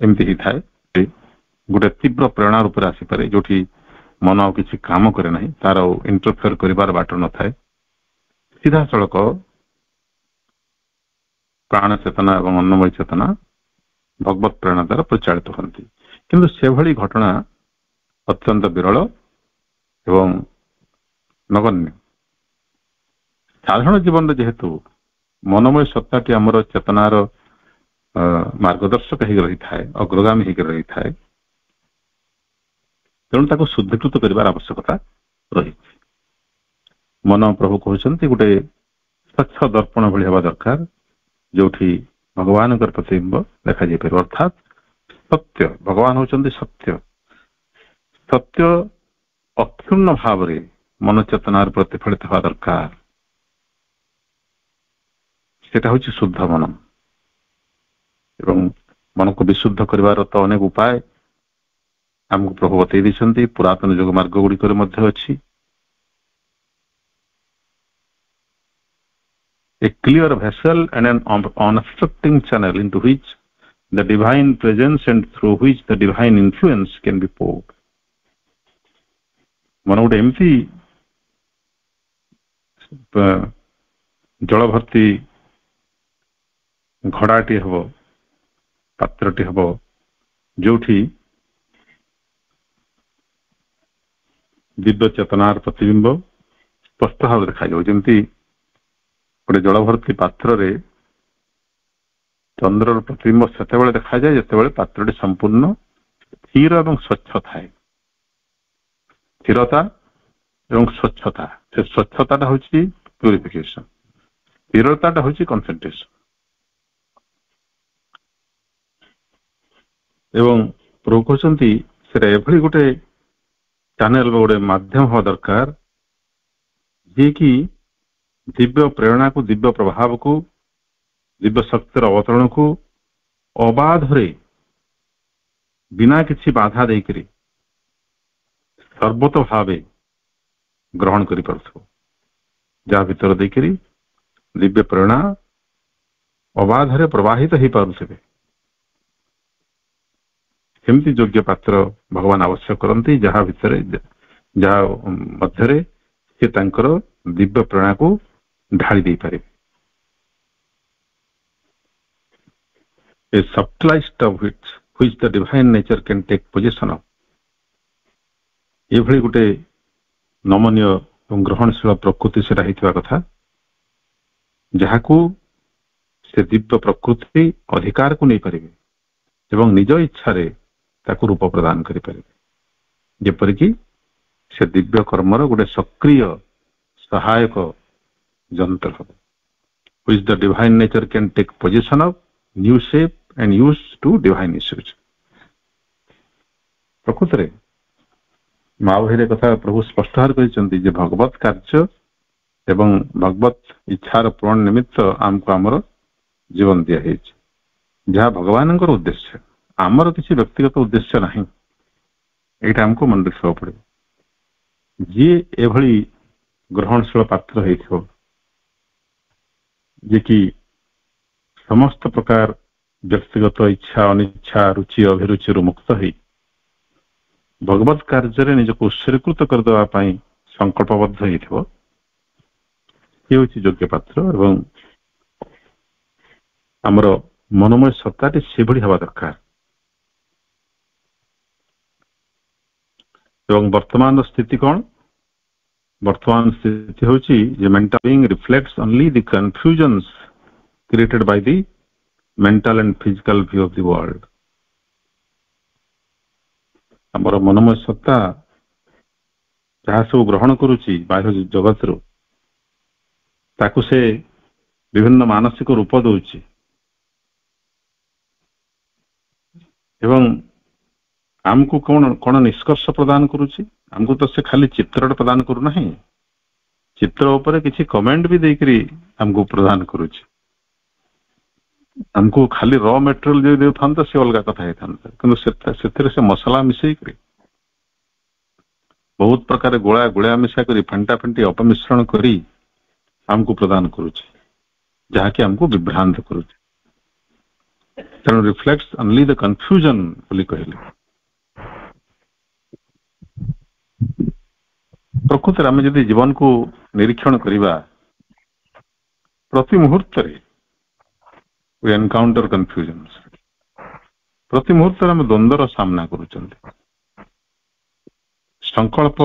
C: ଏମିତି ହେଇଥାଏ ଗୋଟେ ତୀବ୍ର ପ୍ରେରଣା ରୂପରେ ଆସିପାରେ, ଯୋଉଠି ମନ ଆଉ କିଛି କାମ କରେ ନାହିଁ, ତାର ଇଣ୍ଟରଫିୟର କରିବାର ବାଟ ନଥାଏ। ସିଧାସଳଖ ପ୍ରାଣ ଚେତନା ଏବଂ ଅନ୍ନମୟ ଚେତନା ଭଗବତ ପ୍ରେରଣା ଦ୍ୱାରା ପରିଚାଳିତ ହୁଅନ୍ତି। କିନ୍ତୁ ସେଭଳି ଘଟଣା ଅତ୍ୟନ୍ତ ବିରଳ ଏବଂ ନଗଣ୍ୟ। ସାଧାରଣ ଜୀବନରେ ଯେହେତୁ ମନୋମୟ ସତ୍ତାଟି ଆମର ଚେତନାର ମାର୍ଗଦର୍ଶକ ହେଇକି ରହିଥାଏ, ଅଗ୍ରଗାମୀ ହେଇକି ରହିଥାଏ, ତେଣୁ ତାକୁ ଶୁଦ୍ଧିକୃତ କରିବାର ଆବଶ୍ୟକତା ରହିଛି। ମନ ପ୍ରଭୁ କହୁଛନ୍ତି ଗୋଟେ ସ୍ୱଚ୍ଛ ଦର୍ପଣ ଭଳି ହେବା ଦରକାର, ଯୋଉଠି ଭଗବାନଙ୍କର ପ୍ରତିବିମ୍ବ ଦେଖାଯାଇପାରିବ। ଅର୍ଥାତ୍ ସତ୍ୟ, ଭଗବାନ ହଉଛନ୍ତି ସତ୍ୟ। ସତ୍ୟ ଅକ୍ଷୁଣ୍ଣ ଭାବରେ ମନ ଚେତନାର ପ୍ରତିଫଳିତ ହେବା ଦରକାର। ସେଟା ହଉଛି ଶୁଦ୍ଧ ମନ। ଏବଂ ମନକୁ ବିଶୁଦ୍ଧ କରିବାର ତ ଅନେକ ଉପାୟ ଆମକୁ ପ୍ରଭୁ ବତେଇ ଦେଇଛନ୍ତି, ପୁରାତନ ଯୁଗ ମାର୍ଗ ଗୁଡିକରେ ମଧ୍ୟ ଅଛି। A clear vessel and an unobstructing channel into which the divine presence and through which the divine influence can be poured. ମନ ଗୋଟେ ଏମିତି ଜଳ ଭର୍ତ୍ତି ଘଡାଟି ହେବ, ପାତ୍ରଟି ହେବ, ଯୋଉଠି ଦିବ୍ୟ ଚେତନାର ପ୍ରତିବିମ୍ବ ସ୍ପଷ୍ଟ ଭାବରେ ଦେଖାଯିବ। ଯେମିତି ଗୋଟେ ଜଳ ଭର୍ତ୍ତି ପାତ୍ରରେ ଚନ୍ଦ୍ରର ପ୍ରତିବିମ୍ବ ସେତେବେଳେ ଦେଖାଯାଏ ଯେତେବେଳେ ପାତ୍ରଟି ସମ୍ପୂର୍ଣ୍ଣ ସ୍ଥିର ଏବଂ ସ୍ୱଚ୍ଛ ଥାଏ। ସ୍ଥିରତା ଏବଂ ସ୍ୱଚ୍ଛତା, ସେ ସ୍ୱଚ୍ଛତାଟା ହଉଛି ପ୍ୟୁରିଫିକେସନ, ସ୍ଥିରତାଟା ହଉଛି କନସେନ୍ଟ୍ରେସନ। ଏବଂ ପ୍ରଭୁ କହୁଛନ୍ତି ସେଟା ଏଭଳି ଗୋଟେ ଚ୍ୟାନେଲ ବା ଗୋଟେ ମାଧ୍ୟମ ହବା ଦରକାର ଯିଏକି ଦିବ୍ୟ ପ୍ରେରଣାକୁ, ଦିବ୍ୟ ପ୍ରଭାବକୁ, ଦିବ୍ୟ ଶକ୍ତିର ଅବତରଣକୁ ଅବାଧରେ ବିନା କିଛି ବାଧା ଦେଇକରି ସର୍ବତ ଭାବେ ଗ୍ରହଣ କରିପାରୁଥିବ, ଯାହା ଭିତରେ ଦେଇକରି ଦିବ୍ୟ ପ୍ରେରଣା ଅବାଧରେ ପ୍ରବାହିତ ହେଇପାରୁଥିବେ। ସେମିତି ଯୋଗ୍ୟ ପାତ୍ର ଭଗବାନ ଆବଶ୍ୟକ କରନ୍ତି, ଯାହା ଭିତରେ, ଯାହା ମଧ୍ୟରେ ସେ ତାଙ୍କର ଦିବ୍ୟ ପ୍ରେରଣାକୁ ଢାଳି ଦେଇପାରିବେ। A subtlest of which the divine nature can take possession of. ଏଭଳି ଗୋଟେ ନମନୀୟ ଏବଂ ଗ୍ରହଣଶୀଳ ପ୍ରକୃତି ସେଟା ହେଇଥିବା କଥା, ଯାହାକୁ ସେ ଦିବ୍ୟ ପ୍ରକୃତି ଅଧିକାରକୁ ନେଇପାରିବେ ଏବଂ ନିଜ ଇଚ୍ଛାରେ ତାକୁ ରୂପ ପ୍ରଦାନ କରିପାରିବେ, ଯେପରିକି ସେ ଦିବ୍ୟ କର୍ମର ଗୋଟେ ସକ୍ରିୟ ସହାୟକ ଯନ୍ତ୍ର ହେବ। Which the divine nature can take possession of, new shape and use to divine issues. ପ୍ରକୃତରେ ମା ବହିରେ କଥା ପ୍ରଭୁ ସ୍ପଷ୍ଟ ଭାବରେ କହିଛନ୍ତି ଯେ ଭଗବତ କାର୍ଯ୍ୟ ଏବଂ ଭଗବତ ଇଚ୍ଛାର ପୂରଣ ନିମିତ୍ତ ଆମକୁ ଆମର ଜୀବନ ଦିଆହେଇଛି, ଯାହା ଭଗବାନଙ୍କର ଉଦ୍ଦେଶ୍ୟ, ଆମର କିଛି ବ୍ୟକ୍ତିଗତ ଉଦ୍ଦେଶ୍ୟ ନାହିଁ। ଏଇଟା ଆମକୁ ମନେ ରଖିବାକୁ ପଡିବ। ଯିଏ ଏଭଳି ଗ୍ରହଣଶୀଳ ପାତ୍ର ହେଇଥିବ, ଯେ କି ସମସ୍ତ ପ୍ରକାର ବ୍ୟକ୍ତିଗତ ଇଚ୍ଛା, ଅନିଚ୍ଛା, ରୁଚି ଅଭିରୁଚିରୁ ମୁକ୍ତ ହେଇ ଭଗବତ କାର୍ଯ୍ୟରେ ନିଜକୁ ଉତ୍ସର୍ଗୀକୃତ କରିଦେବା ପାଇଁ ସଂକଳ୍ପବଦ୍ଧ ହେଇଥିବ, ସେ ହେଉଛି ଯୋଗ୍ୟ ପାତ୍ର। ଏବଂ ଆମର ମନୋମୟ ସତ୍ତାଟି ସେଭଳି ହେବା ଦରକାର। ଏବଂ ବର୍ତ୍ତମାନର ସ୍ଥିତି କ'ଣ? ବର୍ତ୍ତମାନ ସ୍ଥିତି ହେଉଛି ଯେ mental being reflects only the confusions created by the mental and physical view of the world. ଆମର ମନୋମୟ ସତ୍ତା ଯାହା ସବୁ ଗ୍ରହଣ କରୁଛି ବାହ୍ୟ ଜଗତରୁ, ତାକୁ ସେ ବିଭିନ୍ନ ମାନସିକ ରୂପ ଦଉଛି ଏବଂ ଆମକୁ କଣ ନିଷ୍କର୍ଷ ପ୍ରଦାନ କରୁଛି? ଆମକୁ ତ ସେ ଖାଲି ଚିତ୍ରଟା ପ୍ରଦାନ କରୁନାହିଁ, ଚିତ୍ର ଉପରେ କିଛି କମେଣ୍ଟ ବି ଦେଇକରି ଆମକୁ ପ୍ରଦାନ କରୁଛି। ଆମକୁ ଖାଲି ର ମେଟେରିଆଲ ଯଦି ଦେଉଥାନ୍ତା ସେ ଅଲଗା କଥା ହେଇଥାନ୍ତା, କିନ୍ତୁ ସେଥିରେ ସେ ମସଲା ମିଶେଇକରି ବହୁତ ପ୍ରକାର ଗୋଳା ମିଶା କରି ଫେଣ୍ଟା ଫେଣ୍ଟି ଅପମିଶ୍ରଣ କରି ଆମକୁ ପ୍ରଦାନ କରୁଛି, ଯାହାକି ଆମକୁ ବିଭ୍ରାନ୍ତ କରୁଛି। ତେଣୁ ରିଫ୍ଲେକ୍ଟସ୍ ଓନ୍ଲି ଦ କନଫ୍ୟୁଜନ ବୋଲି କହିଲେ। ପ୍ରକୃତରେ ଆମେ ଯଦି ଜୀବନକୁ ନିରୀକ୍ଷଣ କରିବା, ପ୍ରତି ମୁହୂର୍ତ୍ତରେ we encounter confusions. ପ୍ରତି ମୁହୂର୍ତ୍ତରେ ଆମେ ଦ୍ୱନ୍ଦ୍ୱର ସାମ୍ନା କରୁଛନ୍ତି। ସଂକଳ୍ପ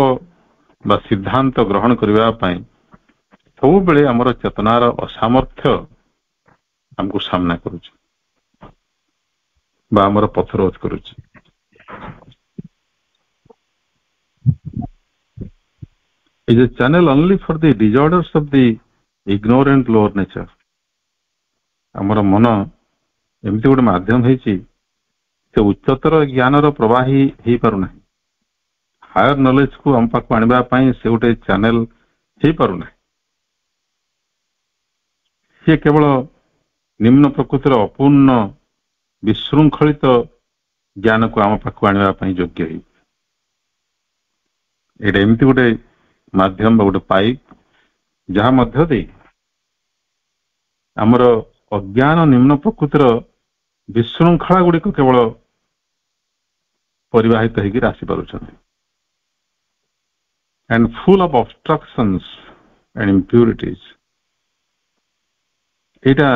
C: ବା ସିଦ୍ଧାନ୍ତ ଗ୍ରହଣ କରିବା ପାଇଁ ସବୁବେଳେ ଆମର ଚେତନାର ଅସାମର୍ଥ୍ୟ ଆମକୁ ସାମ୍ନା କରୁଛି ବା ଆମର ପଥରୋଧ କରୁଛି। Is a channel only for the disorders of the ignorant lower nature. ଆମର ମନ ଏମିତି ଗୋଟେ ମାଧ୍ୟମ ହେଇଛି, ସେ ଉଚ୍ଚତର ଜ୍ଞାନର ପ୍ରବାହୀ ହେଇପାରୁନାହିଁ। ହାୟର ନଲେଜ କୁ ଆମ ପାଖକୁ ଆଣିବା ପାଇଁ ସେ ଗୋଟେ ଚ୍ୟାନେଲ ହେଇପାରୁନାହିଁ। ସେ କେବଳ ନିମ୍ନ ପ୍ରକୃତିର ଅପୂର୍ଣ୍ଣ ବିଶୃଙ୍ଖଳିତ ଜ୍ଞାନକୁ ଆମ ପାଖକୁ ଆଣିବା ପାଇଁ ଯୋଗ୍ୟ ହେଇ। ଏଇଟା ଏମିତି ଗୋଟେ ମାଧ୍ୟମ ବା ଗୋଟେ ପାଇପ୍ ଯାହା ମଧ୍ୟ ଦେଇ ଆମର ଅଜ୍ଞାନ ନିମ୍ନ ପ୍ରକୃତିର ବିଶୃଙ୍ଖଳା ଗୁଡିକ କେବଳ ପରିବାହିତ ହେଇକି ଆସିପାରୁଛନ୍ତି। and full of obstructions and impurities. ଏଇଟା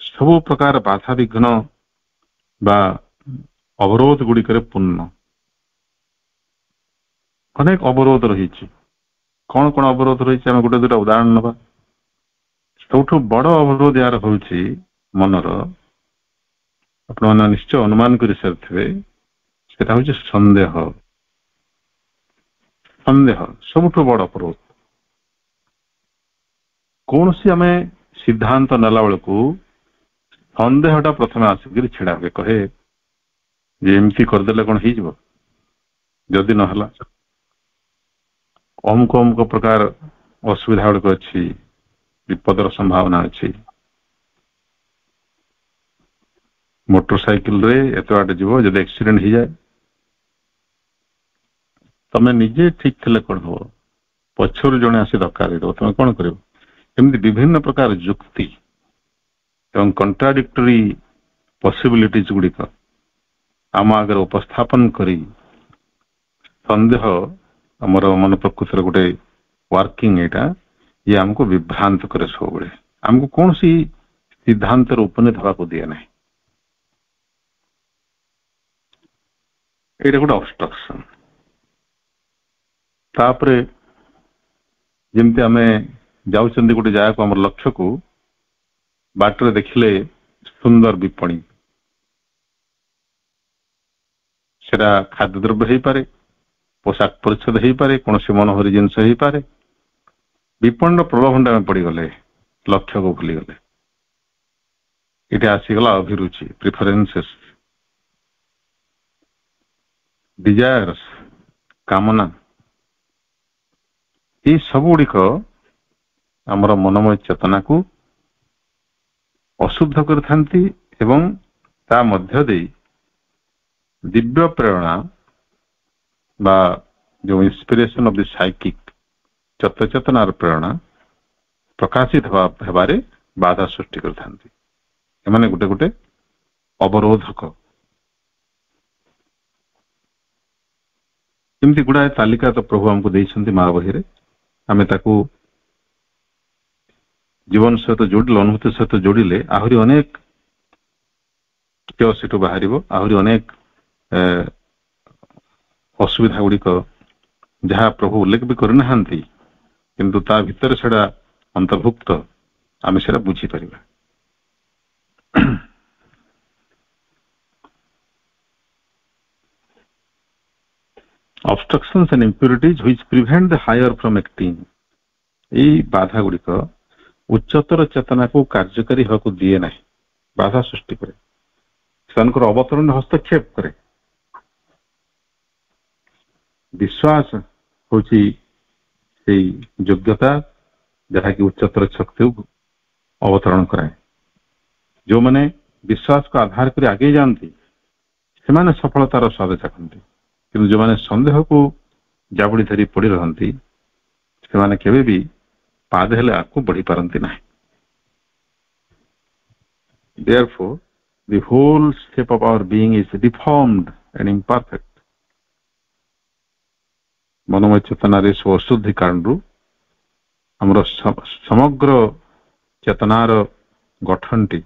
C: ସବୁ ପ୍ରକାର ବାଧା ବିଘ୍ନ ବା ଅବରୋଧ ଗୁଡିକରେ ପୂର୍ଣ୍ଣ। ଅନେକ ଅବରୋଧ ରହିଛି। କଣ କଣ ଅବରୋଧ ରହିଛି ଆମେ ଗୋଟେ ଦୁଇଟା ଉଦାହରଣ ନେବା। ସବୁଠୁ ବଡ ଅବରୋଧ ଏହାର ହେଉଛି ମନର, ଆପଣମାନେ ନିଶ୍ଚୟ ଅନୁମାନ କରିସାରିଥିବେ, ସେଟା ହଉଛି ସନ୍ଦେହ। ସନ୍ଦେହ ସବୁଠୁ ବଡ ଅବରୋଧ। କୌଣସି ଆମେ ସିଦ୍ଧାନ୍ତ ନେଲା ବେଳକୁ ସନ୍ଦେହଟା ପ୍ରଥମେ ଆସିକିରି ଛିଡା ହୁଏ, କହେ ଯେ ଏମିତି କରିଦେଲେ କଣ ହେଇଯିବ, ଯଦି ନହେଲା ଅମୁକ ଅମୁକ ପ୍ରକାର ଅସୁବିଧା ଗୁଡିକ ଅଛି, ବିପଦର ସମ୍ଭାବନା ଅଛି। ମୋଟର ସାଇକେଲରେ ଏତେ ବାଟ ଯିବ, ଯଦି ଆକ୍ସିଡେଣ୍ଟ ହେଇଯାଏ, ତମେ ନିଜେ ଠିକ ଥିଲେ କଣ ହବ, ପଛରୁ ଜଣେ ଆସି ଧକ୍କା ଦେଇଦବ, ତମେ କଣ କରିବ? ଏମିତି ବିଭିନ୍ନ ପ୍ରକାର ଯୁକ୍ତି ଏବଂ କଣ୍ଟ୍ରାଡିକ୍ଟୋରୀ ପସିବିଲିଟିଜ ଗୁଡିକ ଆମ ଆଗରେ ଉପସ୍ଥାପନ କରି ସନ୍ଦେହ ଆମର ମନ ପ୍ରକୃତିର ଗୋଟେ ୱାର୍କିଂ, ଏଇଟା ଇଏ ଆମକୁ ବିଭ୍ରାନ୍ତ କରେ ସବୁବେଳେ। ଆମକୁ କୌଣସି ସିଦ୍ଧାନ୍ତରେ ଉପନୀତ ହେବାକୁ ଦିଏ ନାହିଁ। ଏଇଟା ଗୋଟେ ଅବଷ୍ଟ୍ରକ୍ସନ। ତାପରେ ଯେମିତି ଆମେ ଯାଉଛନ୍ତି ଗୋଟେ ଜାଗାକୁ, ଆମର ଲକ୍ଷ୍ୟକୁ, ବାଟରେ ଦେଖିଲେ ସୁନ୍ଦର ବିପଣୀ, ସେଟା ଖାଦ୍ୟଦ୍ରବ୍ୟ ହେଇପାରେ, ପୋଷାକ ପରିଚ୍ଛଦ ହେଇପାରେ, କୌଣସି ମନୋହରୀ ଜିନିଷ ହେଇପାରେ। ବିପଣୀର ପ୍ରଲୋଭନରେ ଆମେ ପଡିଗଲେ, ଲକ୍ଷ୍ୟକୁ ଭୁଲିଗଲେ। ଏଠି ଆସିଗଲା ଅଭିରୁଚି, ପ୍ରିଫରେନ୍ସେସ୍, ଡିଜାୟାର୍ସ, କାମନା। ଏଇ ସବୁ ଗୁଡିକ ଆମର ମନୋମୟ ଚେତନାକୁ ଅଶୁଦ୍ଧ କରିଥାନ୍ତି ଏବଂ ତା ମଧ୍ୟ ଦେଇ ଦିବ୍ୟ ପ୍ରେରଣା ବା ଯୋଉ ଇନ୍ସପିରେସନ ଅଫ ଦି ସାଇକିକ, ଚେତନାର ପ୍ରେରଣା ପ୍ରକାଶିତ ହେବାରେ ବାଧା ସୃଷ୍ଟି କରିଥାନ୍ତି। ଏମାନେ ଗୋଟେ ଗୋଟେ ଅବରୋଧକ। ଏମିତି ଗୁଡାଏ ତାଲିକା ତ ପ୍ରଭୁ ଆମକୁ ଦେଇଛନ୍ତି ମା ବହିରେ। ଆମେ ତାକୁ ଜୀବନ ସହିତ ଯୋଡ଼ିଲେ, ଅନୁଭୂତି ସହିତ ଯୋଡ଼ିଲେ ଆହୁରି ଅନେକ ସେଠୁ ବାହାରିବ, ଆହୁରି ଅନେକ ଅସୁବିଧା ଗୁଡିକ ଯାହା ପ୍ରଭୁ ଉଲ୍ଲେଖ ବି କରିନାହାନ୍ତି, କିନ୍ତୁ ତା ଭିତରେ ସେଟା ଅନ୍ତର୍ଭୁକ୍ତ, ଆମେ ସେଟା ବୁଝିପାରିବା। Obstructions and impurities which prevent the higher from acting. ଏଇ ବାଧା ଗୁଡିକ ଉଚ୍ଚତର ଚେତନାକୁ କାର୍ଯ୍ୟକାରୀ ହେବାକୁ ଦିଏ ନାହିଁ, ବାଧା ସୃଷ୍ଟି କରେ, ସେମାନଙ୍କର ଅବତରଣ ହସ୍ତକ୍ଷେପ କରେ। ବିଶ୍ୱାସ ହଉଛି ସେଇ ଯୋଗ୍ୟତା ଯାହାକି ଉଚ୍ଚତର ଶକ୍ତିକୁ ଅବତରଣ କରାଏ। ଯୋଉମାନେ ବିଶ୍ୱାସକୁ ଆଧାର କରି ଆଗେଇ ଯାଆନ୍ତି ସେମାନେ ସଫଳତାର ସ୍ୱାଦ ଚାଖନ୍ତି, କିନ୍ତୁ ଯୋଉମାନେ ସନ୍ଦେହକୁ ଜାବୁଡି ଧରି ପଡି ରହନ୍ତି ସେମାନେ କେବେ ବି ପାଦ ହେଲେ ଆଗକୁ ବଢି ପାରନ୍ତି ନାହିଁ। Therefore, the whole shape of our being is deformed and imperfect. ମନୋମୟ ଚେତନାରେ ସବୁ ଅଶୁଦ୍ଧି କାରଣରୁ ଆମର ସମଗ୍ର ଚେତନାର ଗଠନଟି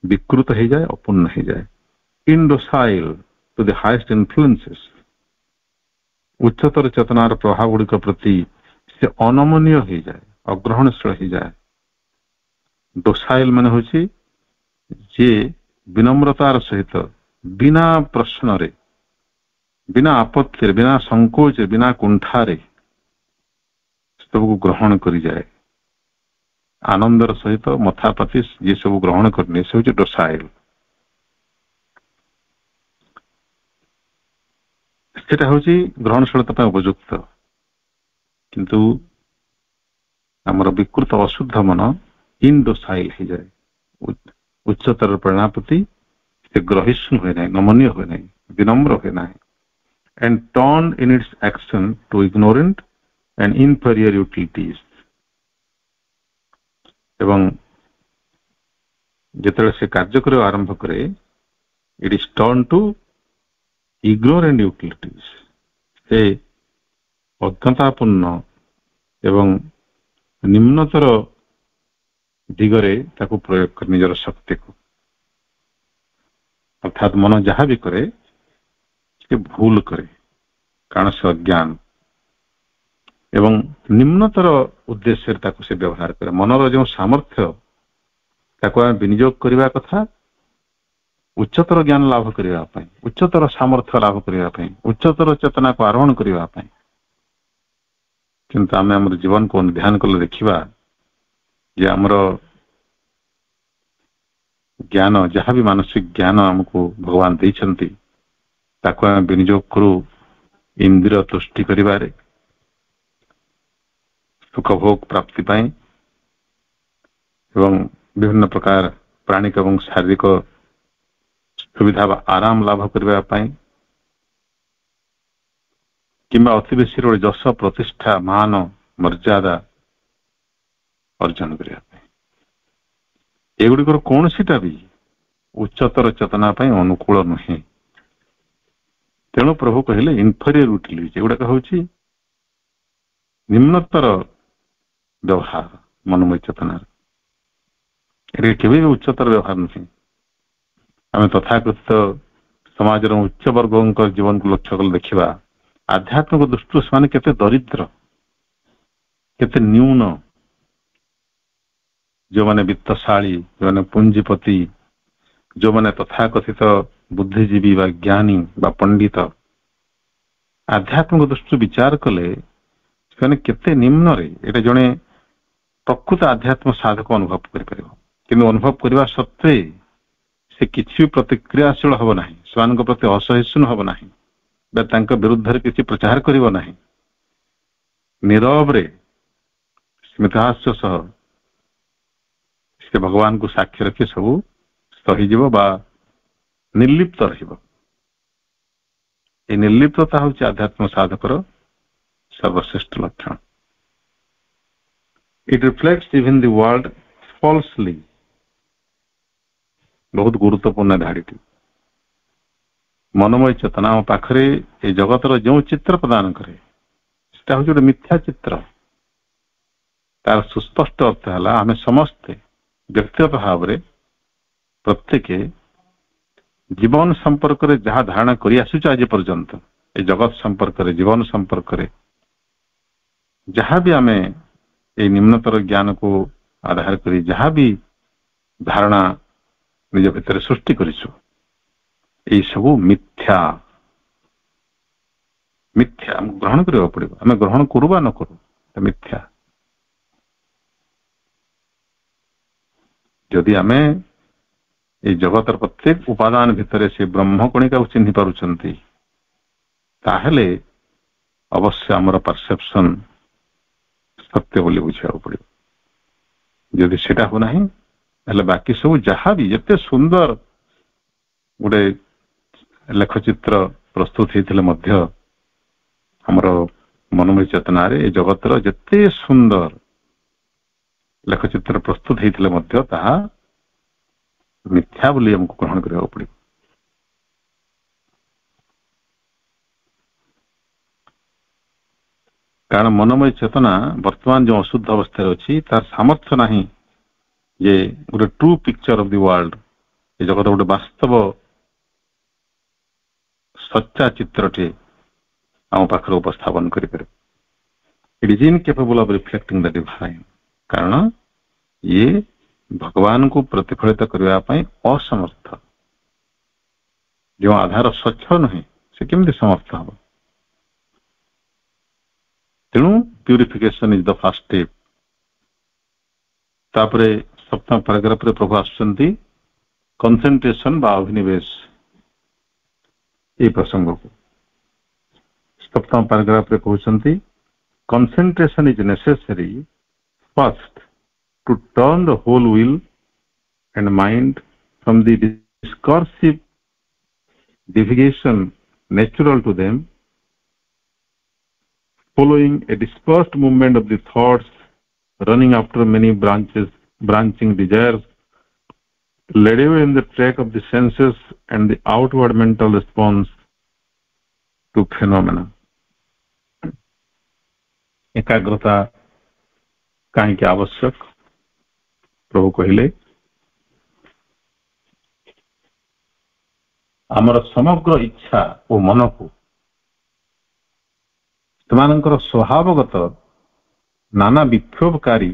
C: ବିକୃତ ହେଇଯାଏ, ଅପୂର୍ଣ୍ଣ ହେଇଯାଏ। Indocile to the highest influences. ଉଚ୍ଚତର ଚେତନାର ପ୍ରଭାବ ଗୁଡିକ ପ୍ରତି ସେ ଅନମନୀୟ ହେଇଯାଏ, ଅଗ୍ରହଣଶୀଳ ହେଇଯାଏ। ଡୋସାଇଲ ମାନେ ହଉଛି ଯିଏ ବିନମ୍ରତାର ସହିତ, ବିନା ପ୍ରଶ୍ନରେ, ବିନା ଆପତ୍ତିରେ, ବିନା ସଂକୋଚରେ, ବିନା କୁଣ୍ଠାରେ ସବୁକୁ ଗ୍ରହଣ କରିଯାଏ। ଆନନ୍ଦର ସହିତ ମଥାପାତି ଯିଏ ସବୁ ଗ୍ରହଣ କରିନିଏ, ସେ ହଉଛି ଡୋସାଇଲ। ସେଟା ହଉଛି ଗ୍ରହଣଶୀଳତା ପାଇଁ ଉପଯୁକ୍ତ। କିନ୍ତୁ ଆମର ବିକୃତ ଅଶୁଦ୍ଧ ମନ ଇନଡୋସାଇଲ ହେଇଯାଏ, ଉଚ୍ଚତର ପ୍ରେରଣା ପ୍ରତି ସେ ଗ୍ରହିଷ୍ଣୁ ହୁଏ ନାହିଁ, ନମନୀୟ ହୁଏ ନାହିଁ, ବିନମ୍ର ହୁଏ ନାହିଁ, and turn in its action to ignorant and inferior utilities। ଏବଂ ଯେତେବେଳେ ସେ କାର୍ଯ୍ୟ କରିବା ଆରମ୍ଭ କରେ, it is turned to ignorant utilities। ସେ ଅଜ୍ଞତାପୂର୍ଣ୍ଣ ଏବଂ ନିମ୍ନତର ଦିଗରେ ତାକୁ ପ୍ରୟୋଗ କରେ ନିଜର ଶକ୍ତିକୁ। ଅର୍ଥାତ୍ ମନ ଯାହା ବି କରେ ସେ ଭୁଲ କରେ, କାରଣ ସେ ଅଜ୍ଞାନ ଏବଂ ନିମ୍ନତର ଉଦ୍ଦେଶ୍ୟରେ ତାକୁ ସେ ବ୍ୟବହାର କରେ। ମନର ଯେଉଁ ସାମର୍ଥ୍ୟ ତାକୁ ଆମେ ବିନିଯୋଗ କରିବା କଥା ଉଚ୍ଚତର ଜ୍ଞାନ ଲାଭ କରିବା ପାଇଁ, ଉଚ୍ଚତର ସାମର୍ଥ୍ୟ ଲାଭ କରିବା ପାଇଁ, ଉଚ୍ଚତର ଚେତନାକୁ ଆରୋହଣ କରିବା ପାଇଁ। କିନ୍ତୁ ଆମେ ଆମର ଜୀବନକୁ ଅନୁଧ୍ୟାନ କଲେ ଦେଖିବା ଯେ ଆମର ଜ୍ଞାନ, ଯାହା ବି ମାନସିକ ଜ୍ଞାନ ଆମକୁ ଭଗବାନ ଦେଇଛନ୍ତି ତାକୁ ଆମେ ବିନିଯୋଗ କରୁ ଇନ୍ଦ୍ରିୟ ତୁଷ୍ଟି କରିବାରେ, ସୁଖ ଭୋଗ ପ୍ରାପ୍ତି ପାଇଁ ଏବଂ ବିଭିନ୍ନ ପ୍ରକାର ପ୍ରାଣିକ ଏବଂ ଶାରୀରିକ ସୁବିଧା ବା ଆରାମ ଲାଭ କରିବା ପାଇଁ, କିମ୍ବା ଅତି ବେଶୀରେ ଗୋଟେ ଯଶ ପ୍ରତିଷ୍ଠା ମାନ ମର୍ଯ୍ୟାଦା ଅର୍ଜନ କରିବା ପାଇଁ। ଏଗୁଡିକର କୌଣସିଟା ବି ଉଚ୍ଚତର ଚେତନା ପାଇଁ ଅନୁକୂଳ ନୁହେଁ। ତେଣୁ ପ୍ରଭୁ କହିଲେ ଇନଫେରିୟର ୟୁଟିଲିଟି, ଏଗୁଡାକ ହଉଛି ନିମ୍ନତର ବ୍ୟବହାର ମନୋମୟ ଚେତନାର। ଏଠି କେବେ ବି ଉଚ୍ଚତର ବ୍ୟବହାର ନୁହେଁ। ଆମେ ତଥାକଥିତ ସମାଜର ଉଚ୍ଚ ବର୍ଗଙ୍କ ଜୀବନକୁ ଲକ୍ଷ୍ୟ କଲେ ଦେଖିବା ଆଧ୍ୟାତ୍ମିକ ଦୃଷ୍ଟିରୁ ସେମାନେ କେତେ ଦରିଦ୍ର, କେତେ ନ୍ୟୁନ। ଯେଉଁମାନେ ବିତ୍ତଶାଳୀ, ଯେଉଁମାନେ ପୁଞ୍ଜିପତି, ଯେଉଁମାନେ ତଥାକଥିତ ବୁଦ୍ଧିଜୀବୀ ବା ଜ୍ଞାନୀ ବା ପଣ୍ଡିତ, ଆଧ୍ୟାତ୍ମିକ ଦୃଷ୍ଟିରୁ ବିଚାର କଲେ ସେମାନେ କେତେ ନିମ୍ନରେ ଏଇଟା ଜଣେ ପ୍ରକୃତ ଆଧ୍ୟାତ୍ମ ସାଧକ ଅନୁଭବ କରିପାରିବ। କିନ୍ତୁ ଅନୁଭବ କରିବା ସତ୍ତ୍ୱେ ସେ କିଛି ବି ପ୍ରତିକ୍ରିୟାଶୀଳ ହେବ ନାହିଁ, ସେମାନଙ୍କ ପ୍ରତି ଅସହିଷ୍ଣୁ ହେବ ନାହିଁ ବା ତାଙ୍କ ବିରୁଦ୍ଧରେ କିଛି ପ୍ରଚାର କରିବ ନାହିଁ। ନୀରବରେ ସ୍ମିତହାସ୍ୟ ସହ ସେ ଭଗବାନଙ୍କୁ ସାକ୍ଷୀ ରଖି ସବୁ ସହିଯିବ ବା ନିର୍ଲିପ୍ତ ରହିବ। এই ନିର୍ଲିପ୍ତତା ହେଉଛି ଆଧ୍ୟାତ୍ମ ସାଧକର ସର୍ବଶ୍ରେଷ୍ଠ ଲକ୍ଷଣ। It reflects even the world falsely। ବହୁତ ଗୁରୁତ୍ୱପୂର୍ଣ୍ଣ ଧାଡିଟି। ମନୋମୟ ଚେତନା ଆମ ପାଖରେ এই ଜଗତର ଯେଉଁ ଚିତ୍ର ପ୍ରଦାନ କରେ ସେଟା ହେଉଛି ଗୋଟେ ମିଥ୍ୟା ଚିତ୍ର। ତାର ସୁସ୍ପଷ୍ଟ ଅର୍ଥ ହେଲା ଆମେ ସମସ୍ତେ ବ୍ୟକ୍ତିଗତ ଭାବରେ ପ୍ରତ୍ୟେକ ଜୀବନ ସମ୍ପର୍କରେ ଯାହା ଧାରଣା କରି ଆସୁଛୁ ଆଜି ପର୍ଯ୍ୟନ୍ତ, এই ଜଗତ ସମ୍ପର୍କରେ, ଜୀବନ ସମ୍ପର୍କରେ ଯାହା ବି ଆମେ এই ନିମ୍ନତର ଜ୍ଞାନକୁ ଆଧାର କରି ଯାହା ବି ଧାରଣା ନିଜ ଭିତରେ ସୃଷ୍ଟି କରିଛୁ, এই ସବୁ ମିଥ୍ୟା। ମିଥ୍ୟା ଆମକୁ ଗ୍ରହଣ କରିବାକୁ ପଡିବ। ଆମେ ଗ୍ରହଣ କରୁ ବା ନ କରୁ, ମିଥ୍ୟା। ଯଦି ଆମେ এই ଜଗତର ପ୍ରତ୍ୟେକ ଉପାଦାନ ଭିତରେ ସେ ବ୍ରହ୍ମକଣିକାକୁ ଚିହ୍ନି ପାରୁଛନ୍ତି, ତାହେଲେ ଅବଶ୍ୟ ଆମର ପରସେପସନ ସତ୍ୟ ବୋଲି ବୁଝିବାକୁ ପଡିବ। ଯଦି ସେଟା ହବ ନାହିଁ ତାହେଲେ ବାକି ସବୁ ଯାହା ବି ଯେତେ ସୁନ୍ଦର ଗୋଟେ ଲେଖଚିତ୍ର ପ୍ରସ୍ତୁତ ହେଇଥିଲେ ମଧ୍ୟ ଆମର ମନୋମୟ ଚେତନାରେ ଏ ଜଗତର ଯେତେ ସୁନ୍ଦର ଲେଖଚିତ୍ର ପ୍ରସ୍ତୁତ ହେଇଥିଲେ ମଧ୍ୟ ତାହା ମିଥ୍ୟା ବୋଲି ଆମକୁ ଗ୍ରହଣ କରିବାକୁ ପଡିବ। କାରଣ ମନୋମୟ ଚେତନା ବର୍ତ୍ତମାନ ଯେଉଁ ଅଶୁଦ୍ଧ ଅବସ୍ଥାରେ ଅଛି ତାର ସାମର୍ଥ୍ୟ ନାହିଁ ଯେ ଗୋଟେ true picture of the world, ଏ ଜଗତ ଗୋଟେ ବାସ୍ତବ ସଚ୍ଚା ଚିତ୍ରଟି ଆମ ପାଖରେ ଉପସ୍ଥାପନ କରିପାରିବ। It is incapable of reflecting the divine. କାରଣ ଇଏ ଭଗବାନଙ୍କୁ ପ୍ରତିଫଳିତ କରିବା ପାଇଁ ଅସମର୍ଥ। ଯେଉଁ ଆଧାର ସ୍ୱଚ୍ଛ ନୁହେଁ ସେ କେମିତି ସମର୍ଥ ହବ? ତେଣୁ purification is the first step. ତାପରେ ସପ୍ତମ ପାରାଗ୍ରାଫରେ ପ୍ରଭୁ ଆସୁଛନ୍ତି କନସେନ୍ଟ୍ରେସନ ବା ଅଭିନିବେଶ, এই ପ୍ରସଙ୍ଗକୁ। प्रथम पैराग्राफ रे कहउछंती concentration is necessary first to turn the whole will and mind from the discursive divagation natural to them, following a dispersed movement of the thoughts running after many branching desires, led away in the track of the senses and the outward mental response to phenomena. एकाग्रता कहीं आवश्यक प्रभु कहले आमर समग्र इच्छा और मन को सेमानंकर स्वभावगत नाना विक्षोभकारी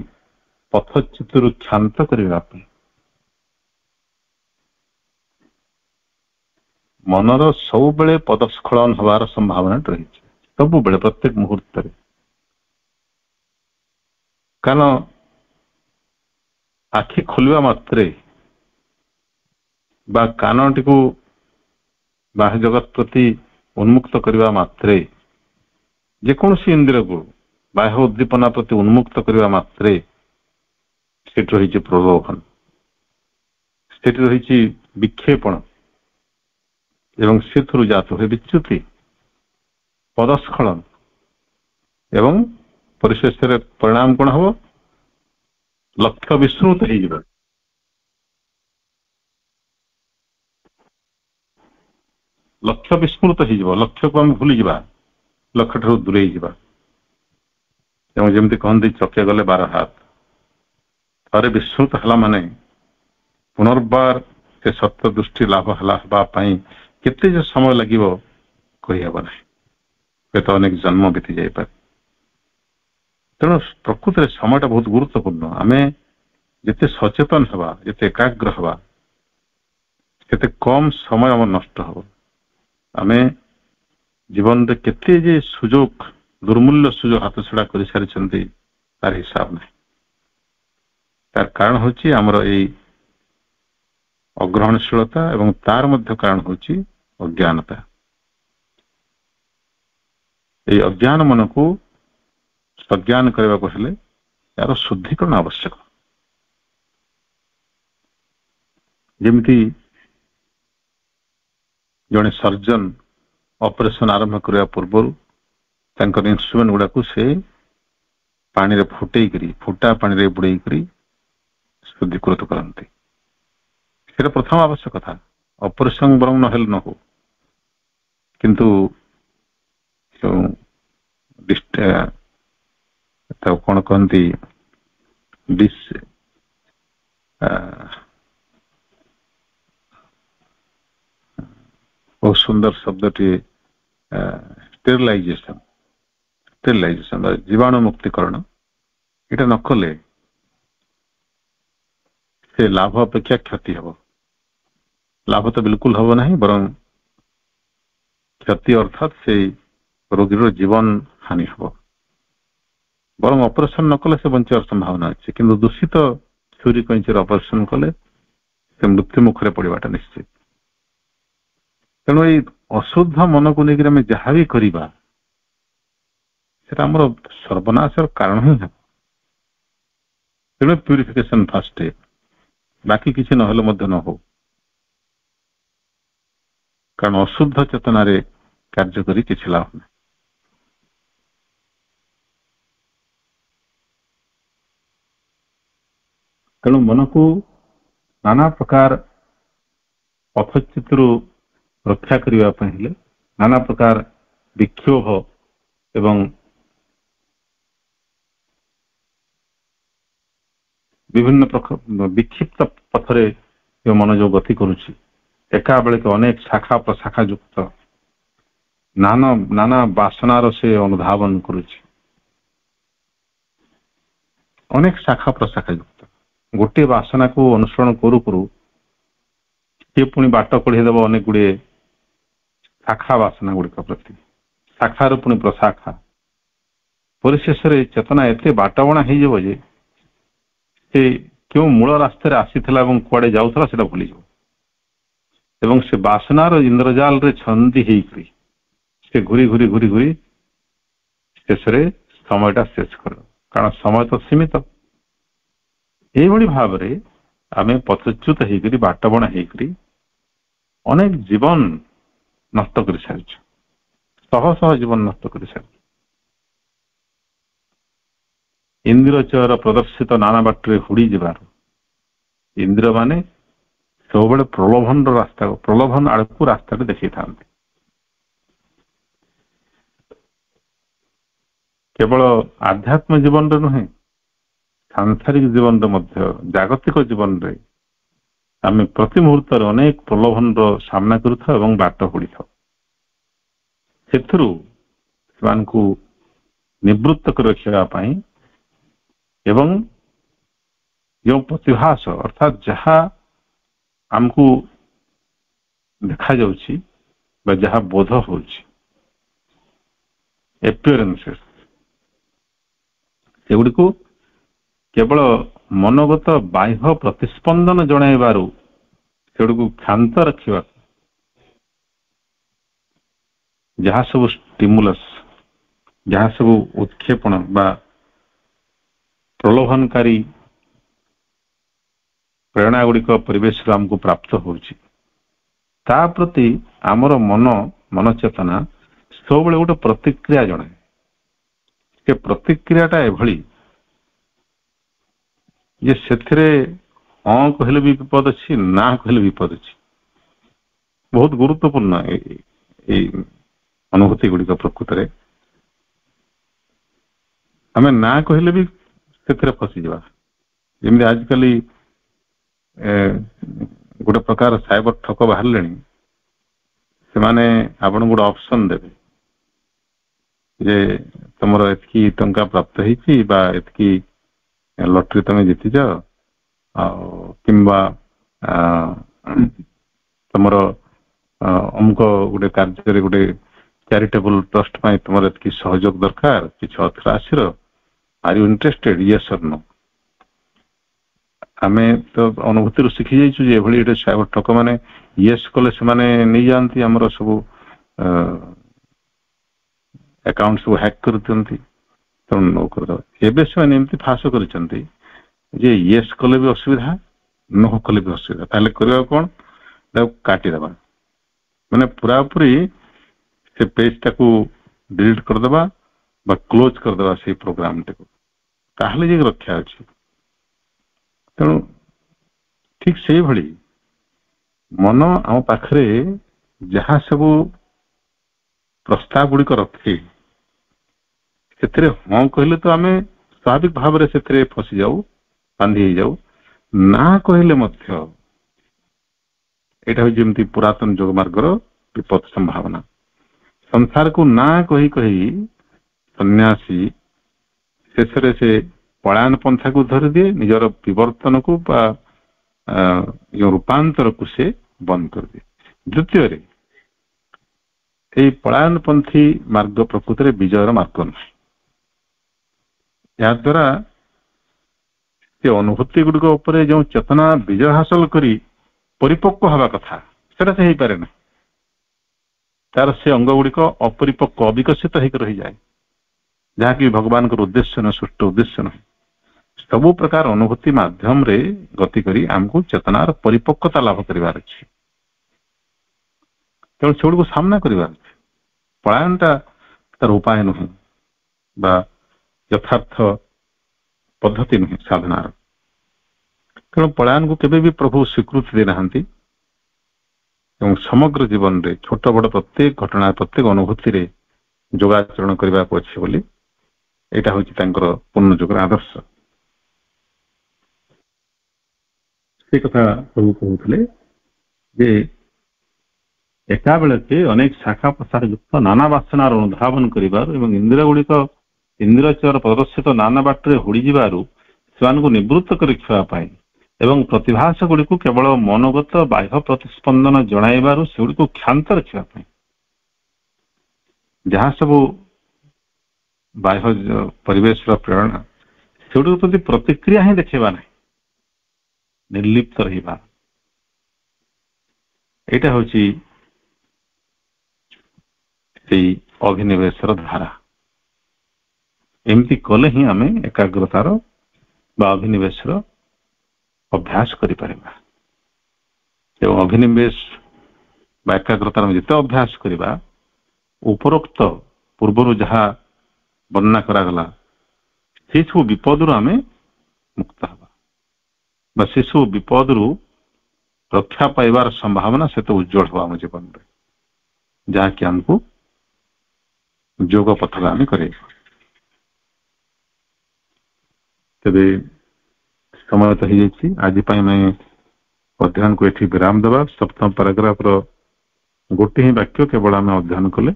C: पथच्युतरु क्षांत करने मनर सब बेले पदस्खलन हवार संभावना रही सब बेले प्रत्येक मुहूर्त रे कारण आखि खोलिबा मात्रे बा कानटी को बाह्य जगत प्रति उन्मुक्त करने मात्रे जेकोसी इंद्रिय को बाह्य उद्दीपना प्रति उन्मुक्त करने मात्रे सेठी रही प्रलोभन सेठी रही विक्षेपण एवं से जात हुए विच्युति पदस्खलन एवं परिशेष परिणाम कौन हम लक्ष्य विस्मृत हो लक्ष्य विस्मृत हो लक्ष्य को आम भूली जा लक्ष्य ठार दूरे जा जमी कहते चके गले 12 हाथ थे विस्मृत है माने पुनर्बार से सत्य दृष्टि लाभ है केते जो समय लगे कहीहब ना तो अनेक जन्म बीती जापे तेणु प्रकृत में समयटा बहुत गुरुत्वपूर्ण आम जिते सचेतन हवा जिते एकाग्र हवा सेते कम समय आम नष्ट हम आम जीवन केते जे सुजोग दुर्मूल्य सुजोग हाथ छड़ा कर सारी तार हिसाब नहीं तार कारण होची आमर यही अग्रहणशीलता एवं तार मध्य कारण होची अज्ञानता ये अज्ञान मन को सज्ञान करने को हेले यार शुद्धिकरण आवश्यक जमिति जड़े सर्जन ऑपरेशन आरंभ करने पूर्व इंस्ट्रूमेंट गुड़ा को से पानी रे फुटे फुटा पानी रे बुड़े शुद्धिकृत करते सेटा प्रथम आवश्यक था ऑपरेशन बरং न हो किंतु कौन कहती बहुत सुंदर शब्द टी स्टेरिलाइजेशन जीवाणु मुक्तिकरण ये न कले से लाभ अपेक्षा क्षति हम लाभ तो बिल्कुल हम ना बरं क्षति अर्थात से रोगी जीवन हानि हम बरं ऑपरेशन न कले से बचार संभावना अच्छे कि दूषित छुरी कैंचर ऑपरेशन कले से मृत्यु मुखरे पड़ाटा निश्चित तेणु ये अशुद्ध मन को लेकर जहाँ भी करवा आमर सर्वनाशर कारण ही है तेणु प्यूरिफिकेशन फर्स्ट स्टेप बाकी किसी न हो कारण अशुद्ध चेतना रे कार्य करी किसी लाभ नहीं तेणु मन को नाना प्रकार पथच्युतरु रक्षा करने नाना प्रकार विक्षोभ एवं विभिन्न विक्षिप्त पथरे मन जो गति करुच्ची एका बेले के अनेक शाखा प्रशाखा युक्त नाना नाना वासनार से अनुधावन करुच्ची अनेक शाखा प्रशाखा युक्त गोटे वासना को अनुसरण करू करू सी पुणी बाट कढ़ेदेव अनेक गुड़े शाखा वासना गुड़िक प्रति शाखार पुणी प्रशाखा परिशेष चेतना एत बाटबणा हो क्यों मूल रास्ता आसी कुआड़े जाऊला से भूली एवं से बासनार इंद्रजाल रे छंदी से घूरी घूरी घूरी घूरी ଶେଷରେ ସମୟଟା ଶେଷ କର, କାରଣ ସମୟ ତ ସୀମିତ। ଏଇଭଳି ଭାବରେ ଆମେ ପଥଚ୍ୟୁତ ହେଇକରି ବାଟବଣା ହେଇକରି ଅନେକ ଜୀବନ ନଷ୍ଟ କରିସାରିଛୁ, ଶହ ଶହ ଜୀବନ ନଷ୍ଟ କରିସାରିଛୁ। ଇନ୍ଦ୍ରଚର ପ୍ରଦର୍ଶିତ ନାନା ବାଟରେ ହୁଡ଼ି ଯିବାରୁ ଇନ୍ଦ୍ର ମାନେ ସବୁବେଳେ ପ୍ରଲୋଭନର ରାସ୍ତା, ପ୍ରଲୋଭନ ଆଡ଼କୁ ରାସ୍ତାରେ ଦେଖେଇଥାନ୍ତି। କେବଳ ଆଧ୍ୟାତ୍ମ ଜୀବନରେ ନୁହେଁ, ସାଂସାରିକ ଜୀବନରେ ମଧ୍ୟ, ଜାଗତିକ ଜୀବନରେ ଆମେ ପ୍ରତି ମୁହୂର୍ତ୍ତରେ ଅନେକ ପ୍ରଲୋଭନର ସାମ୍ନା କରୁଥାଉ ଏବଂ ବାଟ ହୁଡ଼ିଥାଉ। ସେଥିରୁ ସେମାନଙ୍କୁ ନିବୃତ୍ତ କରି ରଖିବା ପାଇଁ ଏବଂ ଯେଉଁ ପ୍ରତିଭାସ ଅର୍ଥାତ୍ ଯାହା ଆମକୁ ଦେଖାଯାଉଛି ବା ଯାହା ବୋଧ ହେଉଛି, ଏପିୟରେନ୍ସେସ୍, ସେଗୁଡ଼ିକୁ କେବଳ ମନୋଗତ ବାହ୍ୟ ପ୍ରତିସ୍ପନ୍ଦନ ଜଣାଇବାରୁ ସେଗୁଡ଼ିକୁ କ୍ଷାନ୍ତ ରଖିବାକୁ ଯାହା ସବୁ ଷ୍ଟିମୁଲସ୍, ଯାହା ସବୁ ଉତ୍କ୍ଷେପଣ ବା ପ୍ରଲୋଭନକାରୀ ପ୍ରେରଣା ଗୁଡ଼ିକ ପରିବେଶରୁ ଆମକୁ ପ୍ରାପ୍ତ ହେଉଛି, ତା ପ୍ରତି ଆମର ମନଚେତନା ସବୁବେଳେ ଗୋଟେ ପ୍ରତିକ୍ରିୟା ଜଣାଏ। ସେ ପ୍ରତିକ୍ରିୟାଟା ଏଭଳି ଯେ ସେଥିରେ ହଁ କହିଲେ ବି ବିପଦ ଅଛି, ନା କହିଲେ ବିପଦ ଅଛି। ବହୁତ ଗୁରୁତ୍ୱପୂର୍ଣ୍ଣ ଏଇ ଅନୁଭୂତି ଗୁଡ଼ିକ। ପ୍ରକୃତରେ ଆମେ ନା କହିଲେ ବି ସେଥିରେ ଫସିଯିବା। ଯେମିତି ଆଜିକାଲି ଗୋଟେ ପ୍ରକାର ସାଇବର ଠକ ବାହାରିଲେଣି, ସେମାନେ ଆପଣଙ୍କୁ ଗୋଟେ ଅପସନ ଦେବେ ଯେ ତମର ଏତିକି ଟଙ୍କା ପ୍ରାପ୍ତ ହେଇଛି ବା ଏତିକି ଲଟେରୀ ତମେ ଜିତିଛ, ଆଉ କିମ୍ବା ତମର ଅମୁକ ଗୋଟେ କାର୍ଯ୍ୟରେ ଗୋଟେ ଚ୍ୟାରିଟେବଲ ଟ୍ରଷ୍ଟ ପାଇଁ ତମର ଏତିକି ସହଯୋଗ ଦରକାର, କିଛି ଅର୍ଥ ରାଶିର, are you interested, yes or no. ଆମେ ତ ଅନୁଭୂତିରୁ ଶିଖି ଯାଇଛୁ ଯେ ଏଭଳି ଗୋଟେ ସାଇବର ଠକ ମାନେ ୟେସ୍ କଲେ ସେମାନେ ନେଇଯାଆନ୍ତି, ଆମର ସବୁ ଆକାଉଣ୍ଟ ସବୁ ହ୍ୟାକ୍ କରିଦିଅନ୍ତି, ତେଣୁ ନ କରିଦେବା। ଏବେ ସେମାନେ ଏମିତି ଫାସ କରିଛନ୍ତି ଯେ ୟେସ୍ କଲେ ବି ଅସୁବିଧା, ନୋ କଲେ ବି ଅସୁବିଧା। ତାହେଲେ କରିବା କଣ? ତାକୁ କାଟିଦେବା, ମାନେ ପୁରାପୁରି ସେ ପେଜଟାକୁ ଡିଲିଟ୍ କରିଦେବା ବା କ୍ଲୋଜ କରିଦେବା ସେଇ ପ୍ରୋଗ୍ରାମଟିକୁ, ତାହେଲେ ଯାଇକି ରକ୍ଷା ଅଛି। ତେଣୁ ଠିକ ସେଇଭଳି ମନ ଆମ ପାଖରେ ଯାହା ସବୁ ପ୍ରସ୍ତାବ ଗୁଡ଼ିକ ରଖେ, ସେଥିରେ ହଁ କହିଲେ ତ ଆମେ ସ୍ୱାଭାବିକ ଭାବରେ ସେଥିରେ ଫସିଯାଉ, ବାନ୍ଧି ହେଇଯାଉ। ନା କହିଲେ ମଧ୍ୟ ଏଇଟା ହଉଛି ଯେମିତି ପୁରାତନ ଯୋଗମାର୍ଗର ବିପଦ ସମ୍ଭାବନା। ସଂସାରକୁ ନା କହି କହି ସନ୍ନ୍ୟାସୀ ଶେଷରେ ସେ ପଳାୟନ ପନ୍ଥାକୁ ଧରିଦିଏ, ନିଜର ବିବର୍ତ୍ତନକୁ ବା ଯେଉଁ ରୂପାନ୍ତରକୁ ସେ ବନ୍ଦ କରିଦିଏ। ଦ୍ୱିତୀୟରେ ଏଇ ପଳାୟନପନ୍ଥୀ ମାର୍ଗ ପ୍ରକୃତରେ ବିଜୟର ମାର୍ଗ ନୁହେଁ। ଏହାଦ୍ୱାରା ସେ ଅନୁଭୂତି ଗୁଡ଼ିକ ଉପରେ ଯେଉଁ ଚେତନା ବିଜୟ ହାସଲ କରି ପରିପକ୍ୱ ହେବା କଥା, ସେଟା ସେ ହେଇପାରେ ନା। ତାର ସେ ଅଙ୍ଗ ଗୁଡ଼ିକ ଅପରିପକ୍ୱ, ଅବିକଶିତ ହେଇକି ରହିଯାଏ, ଯାହାକି ଭଗବାନଙ୍କର ଉଦ୍ଦେଶ୍ୟ ନୁହେଁ, ସୃଷ୍ଟ ଉଦ୍ଦେଶ୍ୟ ନୁହେଁ। ସବୁ ପ୍ରକାର ଅନୁଭୂତି ମାଧ୍ୟମରେ ଗତି କରି ଆମକୁ ଚେତନାର ପରିପକ୍ୱତା ଲାଭ କରିବାର ଅଛି। ତେଣୁ ସେଗୁଡ଼ିକୁ ସାମ୍ନା କରିବାର ଅଛି। ପଳାୟନଟା ତାର ଉପାୟ ନୁହେଁ ବା ଯଥାର୍ଥ ପଦ୍ଧତି ନୁହେଁ ସାଧନାର। ତେଣୁ ପଳାୟନକୁ କେବେ ବି ପ୍ରଭୁ ସ୍ୱୀକୃତି ଦେଇନାହାନ୍ତି ଏବଂ ସମଗ୍ର ଜୀବନରେ ଛୋଟ ବଡ଼ ପ୍ରତ୍ୟେକ ଘଟଣା, ପ୍ରତ୍ୟେକ ଅନୁଭୂତିରେ ଯୋଗାଚରଣ କରିବାକୁ ଅଛି ବୋଲି ଏଇଟା ହଉଛି ତାଙ୍କର ପୂର୍ଣ୍ଣ ଯୁଗର ଆଦର୍ଶ। ସେ କଥା ପ୍ରଭୁ କହୁଥିଲେ ଯେ ଏକା ବେଳକେ ଅନେକ ଶାଖା ପ୍ରଶାଖା ଯୁକ୍ତ ନାନା ବାସନାର ଅନୁଧାବନ କରିବାରୁ ଏବଂ ଇନ୍ଦ୍ର ଗୁଡ଼ିକ ଇନ୍ଦ୍ରଚର ପ୍ରଦର୍ଶିତ ନାନା ବାଟରେ ହୁଡ଼ିଯିବାରୁ ସେମାନଙ୍କୁ ନିବୃତ୍ତ କରି ରଖିବା ପାଇଁ ଏବଂ ପ୍ରତିଭାସ ଗୁଡ଼ିକୁ କେବଳ ମନୋଗତ ବାହ୍ୟ ପ୍ରତିସ୍ପନ୍ଦନ ଜଣାଇବାରୁ ସେଗୁଡ଼ିକୁ କ୍ଷାନ୍ତ ରଖିବା ପାଇଁ ଯାହା ସବୁ ବାହ୍ୟ ପରିବେଶର ପ୍ରେରଣା, ସେଗୁଡ଼ିକ ପ୍ରତି ପ୍ରତିକ୍ରିୟା ହିଁ ଦେଖେଇବା ନାହିଁ, ନିର୍ଲିପ୍ତ ରହିବା। ଏଇଟା ହଉଛି ସେଇ ଅଭିନିବେଶର ଧାରା। ଏମିତି କଲେ ହିଁ ଆମେ ଏକାଗ୍ରତାର ବା ଅଭିନିବେଶର ଅଭ୍ୟାସ କରିପାରିବା। ଏବଂ ଅଭିନିବେଶ ବା ଏକାଗ୍ରତାର ଯେତେ ଅଭ୍ୟାସ କରିବା, ଉପରୋକ୍ତ ପୂର୍ବରୁ ଯାହା ବର୍ଣ୍ଣନା କରାଗଲା ସେସବୁ ବିପଦରୁ ଆମେ ମୁକ୍ତ ହେବା ବା ସେସବୁ ବିପଦରୁ ରକ୍ଷା ପାଇବାର ସମ୍ଭାବନା ସେତେ ଉଜ୍ଜଳ ହେବ ଆମ ଜୀବନରେ, ଯାହାକି ଆମକୁ ଯୋଗ ପଥରେ ଆମେ କରେଇବା। ତେବେ ସମୟ ତ ହେଇଯାଇଛି, ଆଜି ପାଇଁ ଆମେ ଅଧ୍ୟୟନକୁ ଏଠି ବିରାମ ଦେବା। ସପ୍ତମ ପାରାଗ୍ରାଫର ଗୋଟେ ହିଁ ବାକ୍ୟ କେବଳ ଆମେ ଅଧ୍ୟୟନ କଲେ।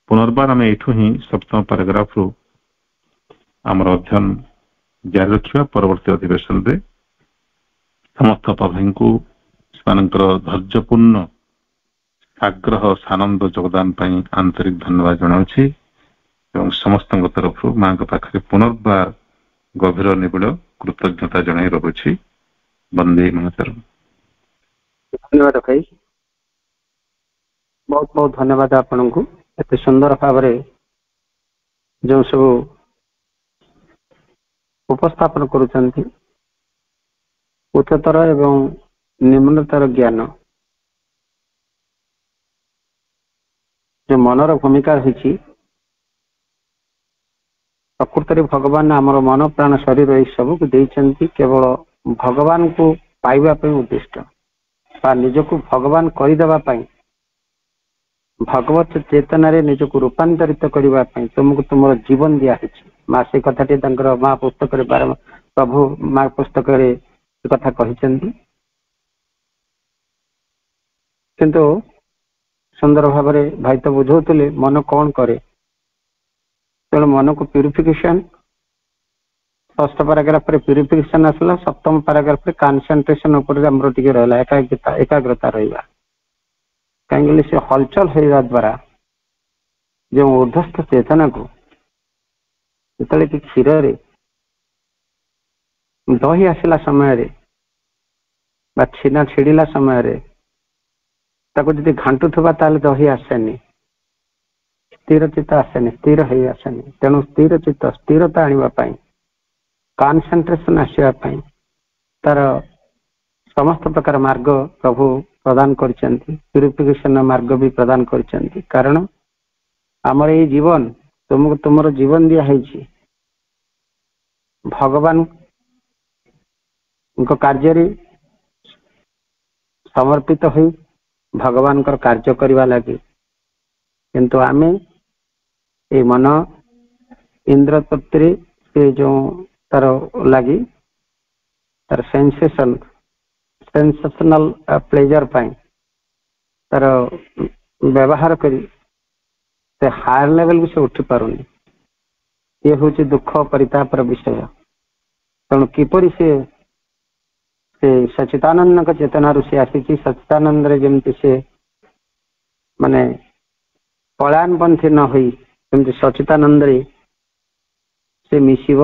C: ପୁନର୍ବାର ଆମେ ଏଇଠୁ ହିଁ ସପ୍ତମ ପାରାଗ୍ରାଫରୁ ଆମର ଅଧ୍ୟୟନ ଜାରି ରଖିବା। ପରବର୍ତ୍ତୀ ଅଧିବେଶନରେ ସମସ୍ତ ଭାଇଙ୍କୁ ସେମାନଙ୍କର ଧୈର୍ଯ୍ୟପୂର୍ଣ୍ଣ ଆଗ୍ରହ ସାନନ୍ଦ ଯୋଗଦାନ ପାଇଁ ଆନ୍ତରିକ ଧନ୍ୟବାଦ ଜଣାଉଛି ଏବଂ ସମସ୍ତଙ୍କ ତରଫରୁ ମାଙ୍କ ପାଖରେ ପୁନର୍ବାର ଗଭୀର ନିବିଡ଼ କୃତଜ୍ଞତା ଜଣାଇ ରହୁଛି। ବନ୍ଦେ ମାତରମ୍।
A: ଧନ୍ୟବାଦ ଭାଇ, ବହୁତ ବହୁତ ଧନ୍ୟବାଦ ଆପଣଙ୍କୁ ଏତେ ସୁନ୍ଦର ଭାବରେ ଯେଉଁ ସବୁ ଉପସ୍ଥାପନ କରୁଛନ୍ତି, ଉଚ୍ଚତର ଏବଂ ନିମ୍ନତର ଜ୍ଞାନ, ଯେ ମନର ଭୂମିକା ରହିଛି। ପ୍ରକୃତରେ ଭଗବାନ ଆମର ମନ ପ୍ରାଣ ଶରୀର ଏହି ସବୁକୁ ଦେଇଛନ୍ତି କେବଳ ଭଗବାନଙ୍କୁ ପାଇବା ପାଇଁ ଉଦ୍ଦିଷ୍ଟ ବା ନିଜକୁ ଭଗବାନ କରିଦେବା ପାଇଁ, ଭଗବତ ଚେତନାରେ ନିଜକୁ ରୂପାନ୍ତରିତ କରିବା ପାଇଁ ତୁମକୁ ତୁମର ଜୀବନ ଦିଆହେଇଛି। ମା ସେ କଥାଟି ତାଙ୍କର ମା ପୁସ୍ତକରେ ପ୍ରଭୁ ମା ପୁସ୍ତକରେ ସେ କଥା କହିଛନ୍ତି। କିନ୍ତୁ ସୁନ୍ଦର ଭାବରେ ଭାଇ ତ ବୁଝଉଥିଲେ ମନ କଣ କରେ। ତେଣୁ ମନକୁ ପ୍ୟୁରିଫିକେସନ, ଷଷ୍ଠ ପାରାଗ୍ରାଫରେ ପ୍ୟୁରିଫିକେସନ ଆସିଲା, ସପ୍ତମ ପାରାଗ୍ରାଫରେ କନସେନ୍ଟ୍ରେସନ ଉପରେ ଆମର ଟିକେ ରହିଲା, ଏକାଗ୍ରତା ରହିବା। କାହିଁକି ସେ ହଲଚଲ ହେଇବା ଦ୍ୱାରା ଯେଉଁ ଉର୍ଦ୍ଧ୍ୱସ୍ଥ ଚେତନାକୁ ଯେତେବେଳେ କି କ୍ଷୀରରେ ଦହି ଆସିଲା ସମୟରେ ବା ଛେନା ଛିଡ଼ିଲା ସମୟରେ ତାକୁ ଯଦି ଘାଣ୍ଟୁଥିବା ତାହେଲେ ଦହି ଆସେନି, ସ୍ଥିର ଚିତ୍ତ ଆସେନି, ସ୍ଥିର ହେଇ ଆସେନି। ତେଣୁ ସ୍ଥିର ଚିତ୍ତ, ସ୍ଥିରତା ଆଣିବା ପାଇଁ, କନସେନ୍ଟ୍ରେସନ ଆସିବା ପାଇଁ ତାର ସମସ୍ତ ପ୍ରକାର ମାର୍ଗ ପ୍ରଭୁ ପ୍ରଦାନ କରିଛନ୍ତି, ପ୍ୟୁରିଫିକେସନ ମାର୍ଗ ବି ପ୍ରଦାନ କରିଛନ୍ତି। କାରଣ ଆମର ଏଇ ଜୀବନ, ତୁମକୁ ତୁମର ଜୀବନ ଦିଆ ହେଇଛି ଭଗବାନଙ୍କ କାର୍ଯ୍ୟରେ ସମର୍ପିତ ହୋଇ ଭଗବାନଙ୍କର କାର୍ଯ୍ୟ କରିବା ଲାଗି। କିନ୍ତୁ ଆମେ ଏଇ ମନ ଇନ୍ଦ୍ର ତତ୍ତ୍ୱରେ ସେ ଯେଉଁ ତାର ଲାଗି ତାର ସେନ୍ସେସନାଲ ପ୍ଲେଜର ପାଇଁ ତାର ବ୍ୟବହାର କରି ସେ ହାୟର ଲେଭେଲକୁ ସେ ଉଠି ପାରୁନି। ଇଏ ହଉଛି ଦୁଃଖ ପରିତାପର ବିଷୟ। ତେଣୁ କିପରି ସେ ସଚିଦାନନ୍ଦଙ୍କ ଚେତନାରୁ ସେ ଆସିଛି, ସଚିଦାନନ୍ଦରେ ଯେମିତି ସେ ମାନେ ପଳାୟନପନ୍ଥୀ ନ ହୋଇ ଯେମିତି ସଚିଦାନନ୍ଦରେ ସେ ମିଶିବ,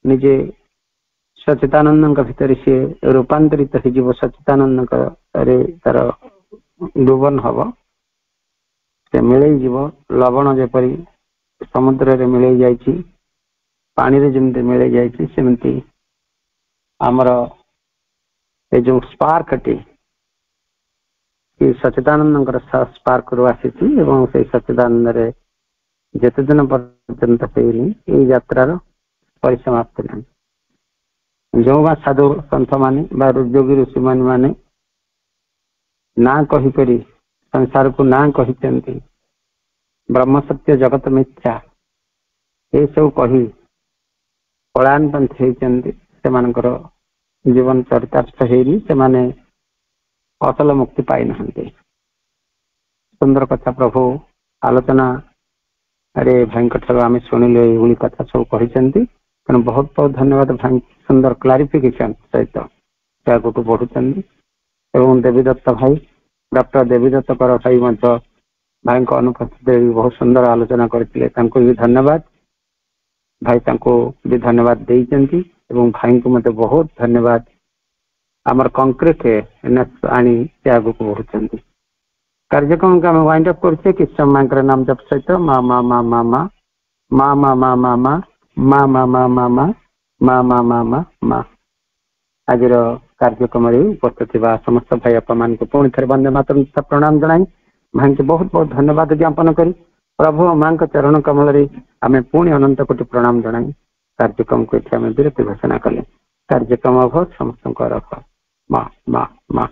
A: ନିଜେ ସଚିଦାନନ୍ଦଙ୍କ ଭିତରେ ସେ ରୂପାନ୍ତରିତ ହେଇଯିବ, ସଚିଦାନନ୍ଦଙ୍କରେ ତାର ଡୁବନ ହବ, ସେ ମିଳେଇ ଯିବ। ଲବଣ ଯେପରି ସମୁଦ୍ରରେ ମିଳେଇ ଯାଇଛି, ପାଣିରେ ଯେମିତି ମିଳେଇ ଯାଇଛି, ସେମିତି ଆମର ଏ ଯୋଉ ସ୍ପାର୍କଟି ସଚିଦାନନ୍ଦଙ୍କର ସ୍ପାର୍କରୁ ଆସିଛି ଏବଂ ସେଇ ସଚିଦାନନ୍ଦରେ ଯେତେ ଦିନ ପର୍ଯ୍ୟନ୍ତ ହେଇନି ଏଇ ଯାତ୍ରାର ପରିସମାପ୍ତି ନାହିଁ। ଯୋଉବା ସାଧୁ ସନ୍ଥ ମାନେ ବା ଯୋଗୀ ଋଷିମାନେ ମାନେ ନାଁ କହିକରି ସଂସାରକୁ ନାଁ କହିଛନ୍ତି ବ୍ରହ୍ମ ସତ୍ୟ ଜଗତ ମିଥ୍ୟା, ଏସବୁ କହି ପଳାୟନପନ୍ଥୀ ହେଇଛନ୍ତି। ସେମାନଙ୍କର ଜୀବନ ଚରିତାର୍ଥ ହେଇନି, ସେମାନେ ଅସଲ ମୁକ୍ତି ପାଇନାହାନ୍ତି। ସୁନ୍ଦର କଥା ପ୍ରଭୁ ଆଲୋଚନାରେ ଭାଇଙ୍କ ଠାରୁ ଆମେ ଶୁଣିଲୁ, ଏଇଭଳି କଥା ସବୁ କହିଛନ୍ତି। ତେଣୁ ବହୁତ ବହୁତ ଧନ୍ୟବାଦ ଭାଇ, ସୁନ୍ଦର କ୍ଲାରିଫିକେସନ ସହିତ ସେ ଆଗକୁ ବଢୁଛନ୍ତି। ଏବଂ ଦେବୀଦତ୍ତ ଭାଇ, ଡକ୍ଟର ଦେବୀଦତ୍ତ କର ଭାଇ ମଧ୍ୟ ଭାଇଙ୍କ ଅନୁପସ୍ଥିତିରେ ବହୁତ ସୁନ୍ଦର ଆଲୋଚନା କରିଥିଲେ, ତାଙ୍କୁ ବି ଧନ୍ୟବାଦ। ଭାଇ ତାଙ୍କୁ ବି ଧନ୍ୟବାଦ ଦେଇଛନ୍ତି ଏବଂ ଭାଇଙ୍କୁ ମୋତେ ବହୁତ ଧନ୍ୟବାଦ। ଆମର କଂକ୍ରିଟ ଆଣି ସେ ଆଗକୁ ବଢୁଛନ୍ତି। କାର୍ଯ୍ୟକ୍ରମକୁ ଆମେ ୱାଇଣ୍ଡ ଅପ୍ କରୁଛେ କିଛି ସମୟଙ୍କର ନାମ ଜପ ସହିତ ମା ମା ମା ମା ମା ମା ମା ମା ମା ମା ମା ମା ମା ମା ମା ମା ମା ମା ମା ମା। ଆଜିର କାର୍ଯ୍ୟକ୍ରମରେ ଉପସ୍ଥିତ ଥିବା ସମସ୍ତ ଭାଇ ବାପାମାନଙ୍କୁ ପୁଣି ଥରେ ବନ୍ଦେ ମାତରମ୍ ତଥା ପ୍ରଣାମ ଜଣାଇ ଭାଇଙ୍କୁ ବହୁତ ବହୁତ ଧନ୍ୟବାଦ ଜ୍ଞାପନ କରି ପ୍ରଭୁ ମାଙ୍କ ଚରଣ କମଳରେ ଆମେ ପୁଣି ଅନନ୍ତ କୋଟି ପ୍ରଣାମ ଜଣାଇ କାର୍ଯ୍ୟକ୍ରମକୁ ଏଠି ଆମେ ବିରତି ଘୋଷଣା କଲେ। କାର୍ଯ୍ୟକ୍ରମ ଅଭ ସମସ୍ତଙ୍କର ମା ମା ମା।